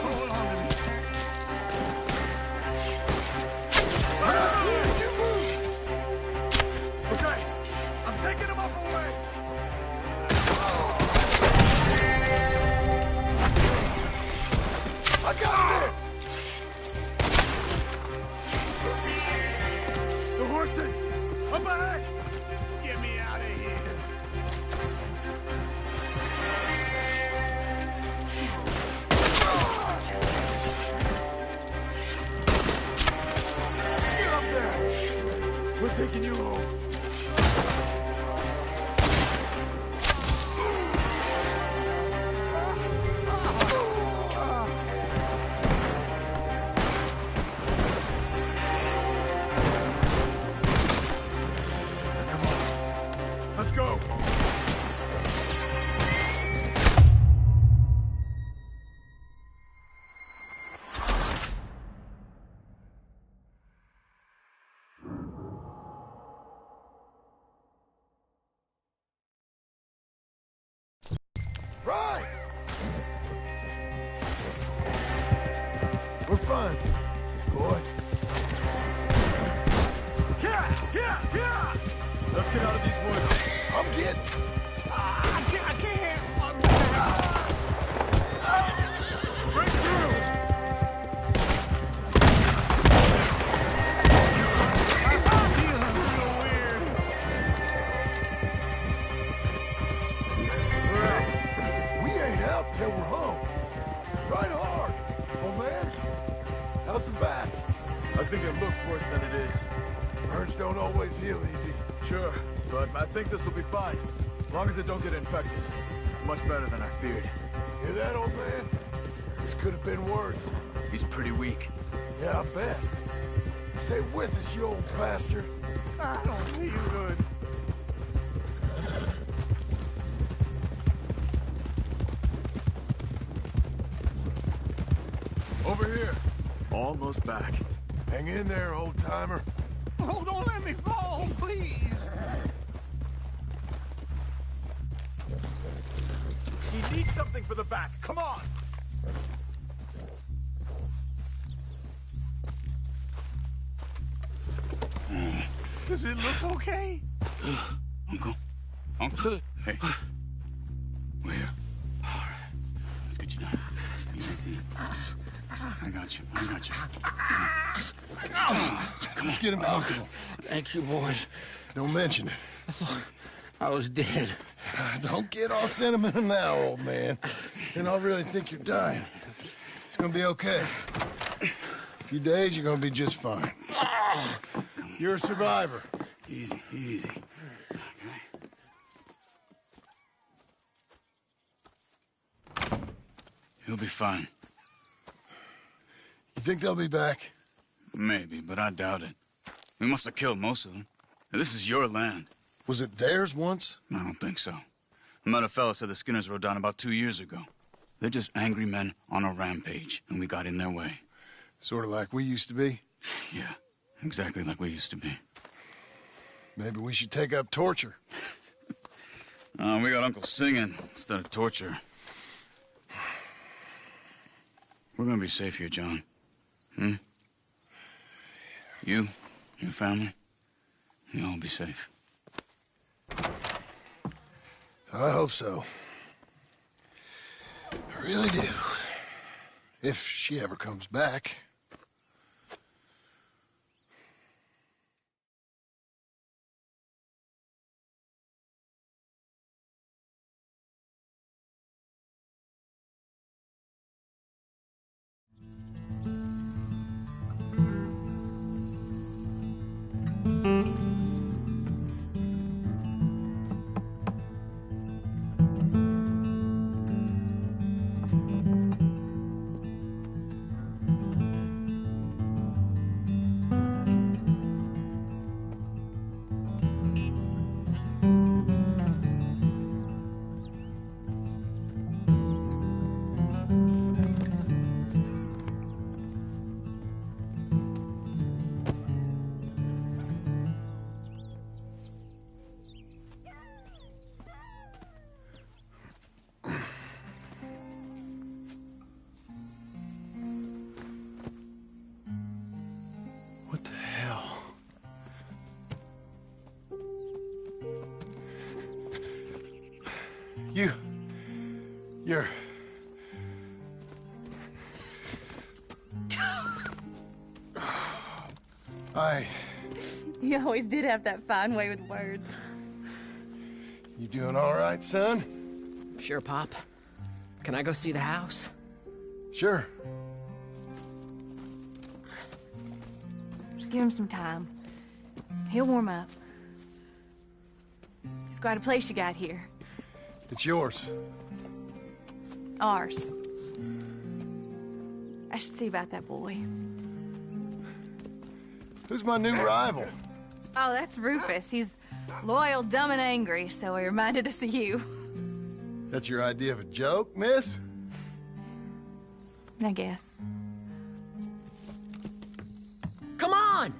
Hold on to me. Okay, I'm taking him up away. I got this! The horses! Up ahead! Get me out of here! Get up there! We're taking you home. Let's go! Right! We're fine, boy. Yeah! Let's get out of these woods. I'm getting... I can't. Break through! We ain't out till we're home. Right hard, old man. How's the back? I think it looks worse than it is. Burns don't always heal easy. Sure, but I think this will be fine. As long as it don't get infected. It's much better than I feared. Hear that, old man? This could have been worse. He's pretty weak. Yeah, I bet. Stay with us, you old bastard. I don't feel good. Over here. Almost back. Hang in there, old-timer. Oh, don't let me fall, please. He needs something for the back. Come on. Does it look okay? Uncle? Hey. Where? All right. Let's get you down. Easy. I got you. Let's get him comfortable. Thank you, boys. Don't mention it. I thought I was dead. Don't get all sentimental now, old man. Then I'll really think you're dying. It's gonna be okay. A few days, you're gonna be just fine. You're a survivor. Easy. Okay. He'll be fine. You think they'll be back? Maybe, but I doubt it. We must have killed most of them. This is your land. Was it theirs once? I don't think so. I met a fella said the Skinners rode down about 2 years ago. They're just angry men on a rampage, and we got in their way. Sort of like we used to be? Yeah, exactly like we used to be. Maybe we should take up torture. We got Uncle singing instead of torture. We're gonna be safe here, John. You, your family, you'll all be safe. I hope so. I really do. If she ever comes back. You're... You always did have that fine way with words. You doing all right, son? Sure, Pop. Can I go see the house? Sure. Just give him some time. He'll warm up. It's quite a place you got here. It's yours. Ours. I should see about that boy. Who's my new rival? Oh, that's Rufus. He's loyal, dumb, and angry, so he reminded us of you. That's your idea of a joke, miss? I guess. Come on!